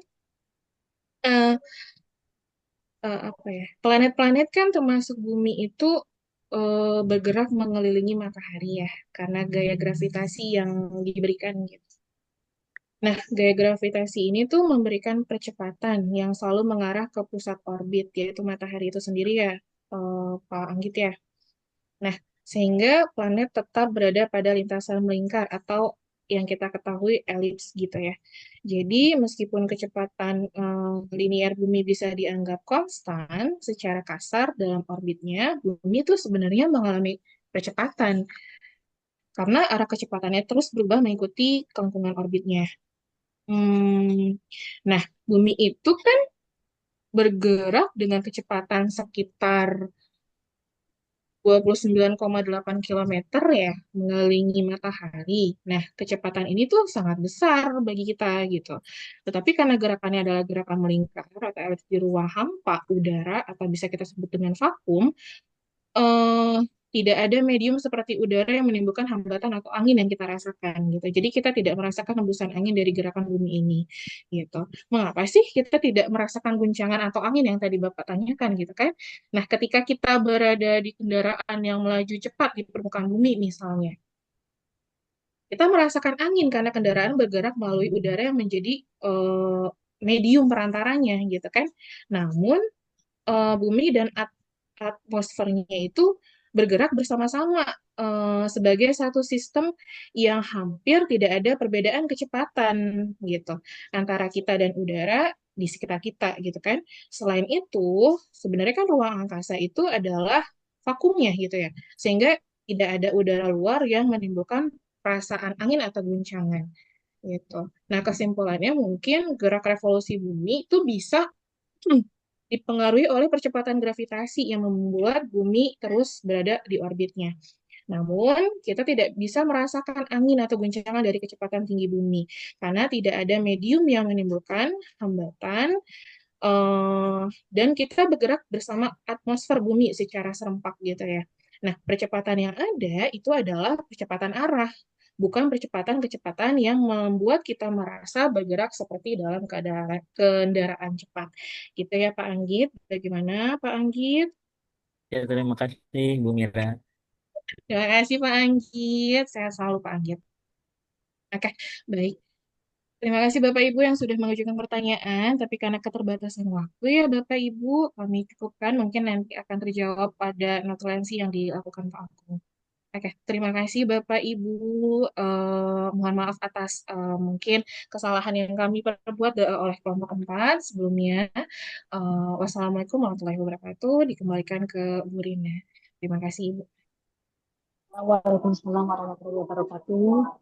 Apa ya? Planet-planet kan termasuk bumi itu bergerak mengelilingi matahari ya, karena gaya gravitasi yang diberikan gitu. Nah, gaya gravitasi ini tuh memberikan percepatan yang selalu mengarah ke pusat orbit, yaitu matahari itu sendiri ya, Pak Anggit ya. Nah, sehingga planet tetap berada pada lintasan melingkar atau yang kita ketahui elips gitu ya. Jadi, meskipun kecepatan linear bumi bisa dianggap konstan secara kasar dalam orbitnya, bumi itu sebenarnya mengalami percepatan karena arah kecepatannya terus berubah mengikuti kelengkungan orbitnya. Nah, bumi itu kan bergerak dengan kecepatan sekitar 29,8 km ya, mengelilingi matahari. Nah, kecepatan ini tuh sangat besar bagi kita gitu. Tetapi karena gerakannya adalah gerakan melingkar atau elips di ruang hampa udara atau bisa kita sebut dengan vakum, eh, tidak ada medium seperti udara yang menimbulkan hambatan atau angin yang kita rasakan gitu. Jadi kita tidak merasakan hembusan angin dari gerakan bumi ini gitu. Mengapa sih kita tidak merasakan guncangan atau angin yang tadi Bapak tanyakan gitu kan? Nah, ketika kita berada di kendaraan yang melaju cepat di permukaan bumi misalnya, kita merasakan angin karena kendaraan bergerak melalui udara yang menjadi medium perantaranya gitu kan. Namun bumi dan atmosfernya itu bergerak bersama-sama sebagai satu sistem yang hampir tidak ada perbedaan kecepatan gitu antara kita dan udara di sekitar kita gitu kan. Selain itu, sebenarnya kan ruang angkasa itu adalah vakumnya gitu ya. Sehingga tidak ada udara luar yang menimbulkan perasaan angin atau guncangan gitu. Nah, kesimpulannya mungkin gerak revolusi bumi itu bisa dipengaruhi oleh percepatan gravitasi yang membuat bumi terus berada di orbitnya. Namun, kita tidak bisa merasakan angin atau guncangan dari kecepatan tinggi bumi karena tidak ada medium yang menimbulkan hambatan dan kita bergerak bersama atmosfer bumi secara serempak gitu ya. Nah, percepatan yang ada itu adalah percepatan arah, bukan kecepatan yang membuat kita merasa bergerak seperti dalam keadaan kendaraan cepat. Gitu ya Pak Anggit. Bagaimana Pak Anggit? Ya, terima kasih Bu Mira. Terima kasih Pak Anggit. Saya selalu Pak Anggit. Oke, baik. Terima kasih Bapak Ibu yang sudah mengajukan pertanyaan, tapi karena keterbatasan waktu ya Bapak Ibu, kami cukupkan, mungkin nanti akan terjawab pada notulensi yang dilakukan Pak Agung. Oke, terima kasih Bapak Ibu. Mohon maaf atas mungkin kesalahan yang kami perbuat oleh kelompok 4 sebelumnya. Wassalamualaikum warahmatullahi wabarakatuh. Dikembalikan ke Bu Rina. Terima kasih Ibu. Waalaikumsalam warahmatullahi wabarakatuh.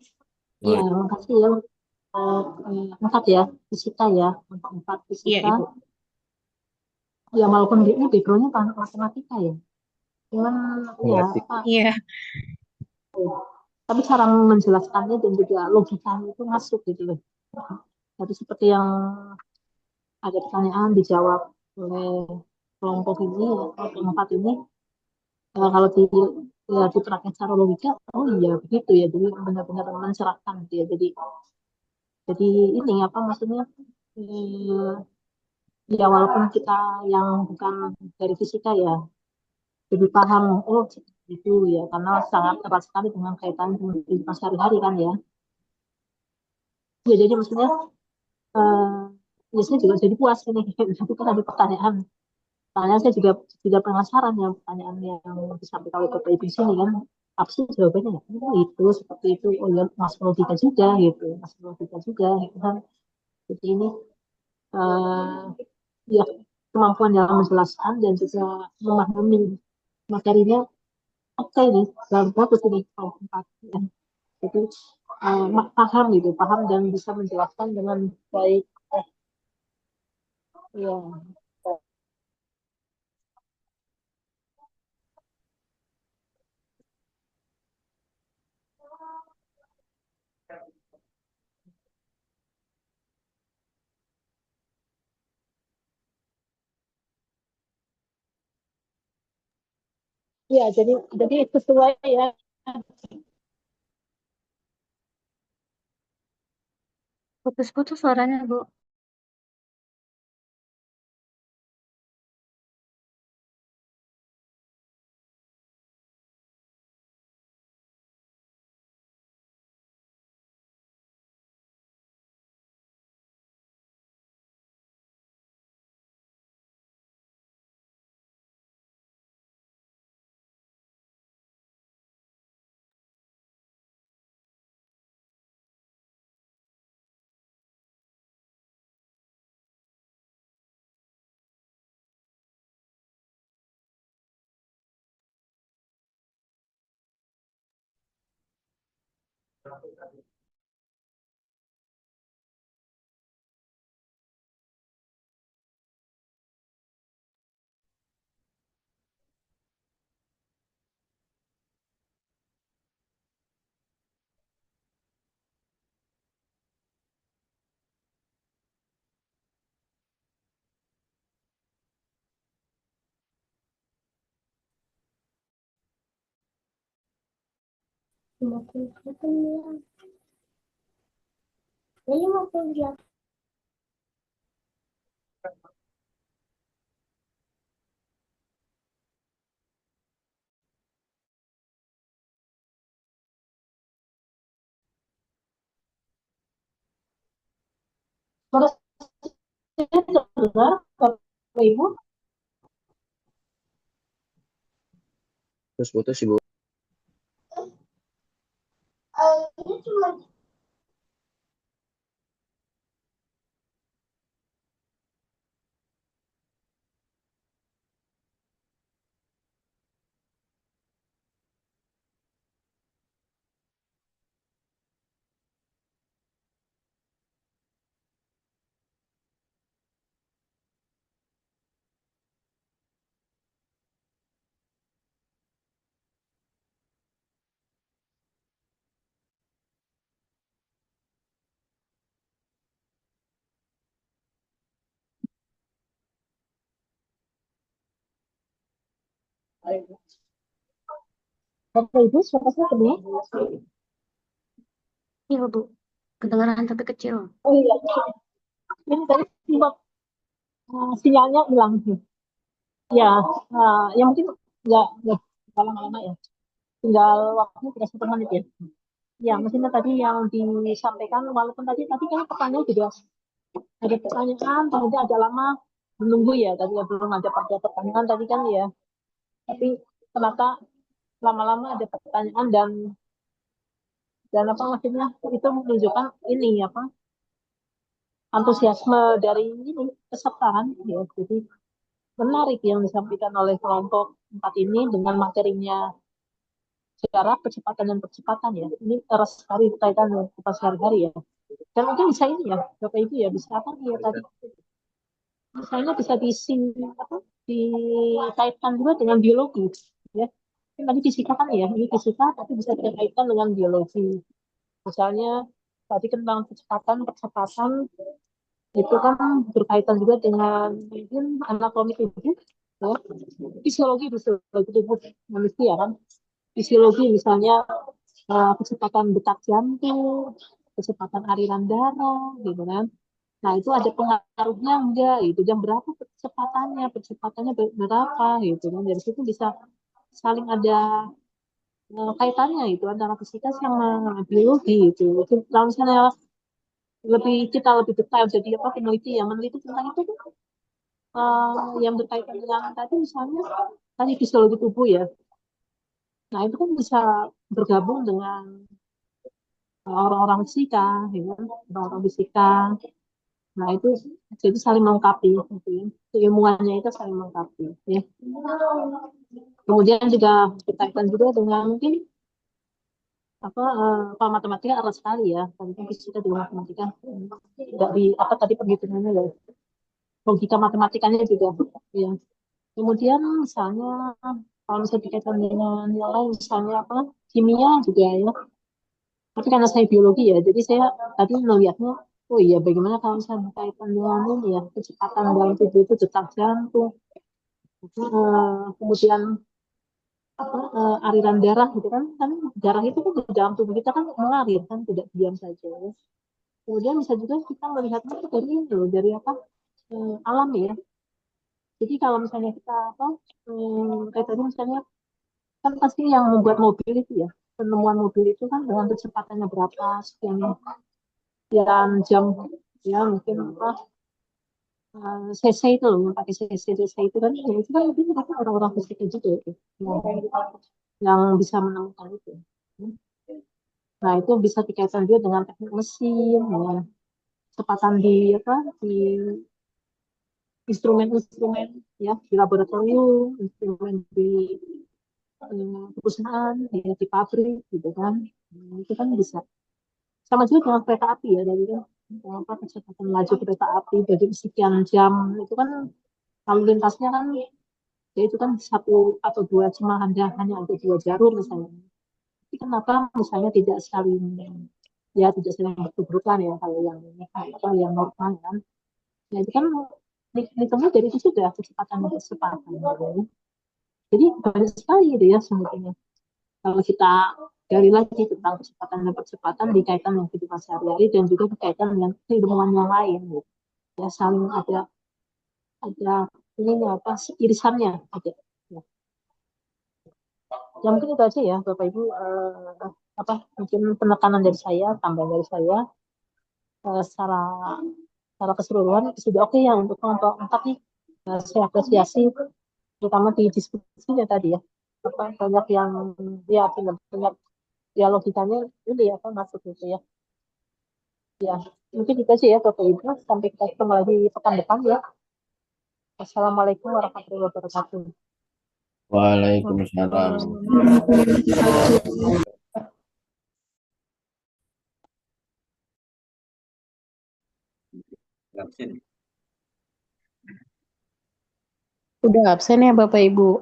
Iya, makasih ya. Empat ya, fisika ya, untuk empat Iya fisika. Ibu. Ya walaupun ini backgroundnya kan matematika ya, cuman ya Mengerti. apa, Iya. tapi cara menjelaskannya dan juga logikanya itu masuk gitu loh. Jadi seperti yang ada pertanyaan dijawab oleh kelompok ini, kelompok empat ini, kalau ya, diterapkan secara logika, oh iya begitu ya, jadi benar-benar mencerahkan gitu ya. Jadi ini apa maksudnya? eh, Ya walaupun kita yang bukan dari fisika ya, jadi paham, oh itu ya, karena sangat erat sekali dengan kaitan dengan kehidupan sehari-hari kan ya. Ya jadi maksudnya, eh, ya saya juga jadi puas ini. Itu kan ada pertanyaan. Pertanyaan saya juga penasaran ya, pertanyaan yang disampaikan oleh Bapak Ibu di sini kan. Apa sih jawabannya? Ya, oh, itu seperti itu. Oh ya, masuk logika juga gitu, masuk logika juga gitu kan. Jadi ini eh, ya kemampuan dalam menjelaskan dan juga memahami materinya. Oke nih, bagus ini kalau empat ya. Jadi paham gitu, paham dan bisa menjelaskan dengan baik. Ya, ya jadi sesuai ya. Putus-putus suaranya, Bu. Terus saya dengar Bapak Ibu, Terus putus Ibu. ini cuma Bapak Ibu, suara saya kedengar? Iya, Bu. Kedengaran tapi kecil. Oh iya, ini tadi sempat sinyalnya hilang sih. Ya, ya mungkin nggak lama-lama ya. Tinggal waktunya tidak 1 menit ya. Ya, maksudnya tadi yang disampaikan, walaupun tadi kan pertanyaan juga ada pertanyaan, kemudian agak lama menunggu ya, tadi ya belum ada pertanyaan tadi kan ya. Tapi ternyata lama-lama ada pertanyaan dan apa maksudnya itu menunjukkan ini apa antusiasme dari ini peserta kan ya. Jadi menarik yang disampaikan oleh kelompok 4 ini dengan materinya jarak, kecepatan dan percepatan ya. Ini erat sekali kaitan dengan kita sehari-hari ya. Dan mungkin bisa ini ya, Bapak Ibu ya, bisa apa nih ya tadi? Misalnya bisa apa, dikaitkan juga dengan biologi ya. Ini tadi fisika kan ya, ini fisika tapi bisa dikaitkan dengan biologi. Misalnya tadi tentang percepatan itu kan berkaitan juga dengan mungkin anatomi tubuh ya. Fisiologi tubuh manusia kan. Fisiologi misalnya kecepatan detak jantung, kecepatan aliran darah gitu kan. Nah, itu ada pengaruhnya enggak gitu. Jam berapa percepatannya berapa gitu kan. Dari situ bisa saling ada kaitannya itu antara fisika sama biologi gitu. Kalau misalnya kita lebih detail jadi apa peneliti yang meneliti tentang itu kan yang berkaitan dengan tadi misalnya tadi fisiologi tubuh ya. Nah, itu kan bisa bergabung dengan orang-orang fisika, ya kan? Orang-orang fisika. Nah, itu jadi saling melengkapi, gitu ya. Keilmuannya itu saling melengkapi, ya. Kemudian juga berkaitan juga dengan mungkin apa kalau matematika erat sekali ya. Tadi kan fisika juga matematika tidak di apa tadi perhitungannya ya. Logika matematikanya juga, ya. Kemudian misalnya kalau misalnya dikaitkan dengan yang lain, misalnya apa kimia juga ya. Tapi karena saya biologi ya, jadi saya tadi melihatnya, oh iya bagaimana kalau misalnya berkaitan dengan ini ya, kecepatan dalam tubuh itu detak jantung, kemudian apa aliran darah gitu kan, kan darah itu kan di dalam tubuh kita kan mengalir kan, tidak diam saja. Ya. Kemudian bisa juga kita melihatnya itu dari ini loh, dari apa alam ya. Jadi kalau misalnya kita apa kayak tadi misalnya kan pasti yang membuat mobil itu ya, penemuan mobil itu kan dengan kecepatannya berapa sekian jam ya mungkin apa CC itu loh yang pakai CC itu kan ya, itu kan mungkin mereka orang-orang fisika juga itu yang bisa menemukan itu. Nah itu bisa dikaitkan juga dengan teknik mesin ya kecepatan di apa di instrumen-instrumen ya di laboratorium instrumen di perusahaan ya, di pabrik gitu kan. Nah, itu kan bisa sama juga dengan kereta api ya dari kan apa kecepatan laju kereta api dari sekian jam itu kan lalu lintasnya kan ya itu kan satu atau dua cuma hanya ada dua jalur misalnya. Tapi kenapa misalnya tidak saling ya tidak saling bertuburkan ya kalau yang ini apa yang normal kan. Ya itu kan hitungnya dari itu sudah kecepatan ya. Jadi banyak sekali gitu ya sebetulnya. Kalau kita gali lagi tentang kecepatan dan percepatan dikaitkan dengan kehidupan sehari-hari dan juga berkaitan dengan keilmuan yang lain gitu. Ya saling ada ini apa irisannya ada ya. Ya mungkin itu aja ya Bapak Ibu apa mungkin penekanan dari saya tambahan dari saya secara keseluruhan sudah oke ya untuk kelompok 4 nih. Saya apresiasi terutama di diskusinya tadi ya apa banyak yang ya benar-benar ya logikanya ini ya apa masuk gitu ya. Ya, mungkin itu aja ya Bapak Ibu. Sampai kita ketemu lagi pekan depan ya. Assalamualaikum warahmatullahi wabarakatuh. Waalaikumsalam. Udah absen ya Bapak Ibu.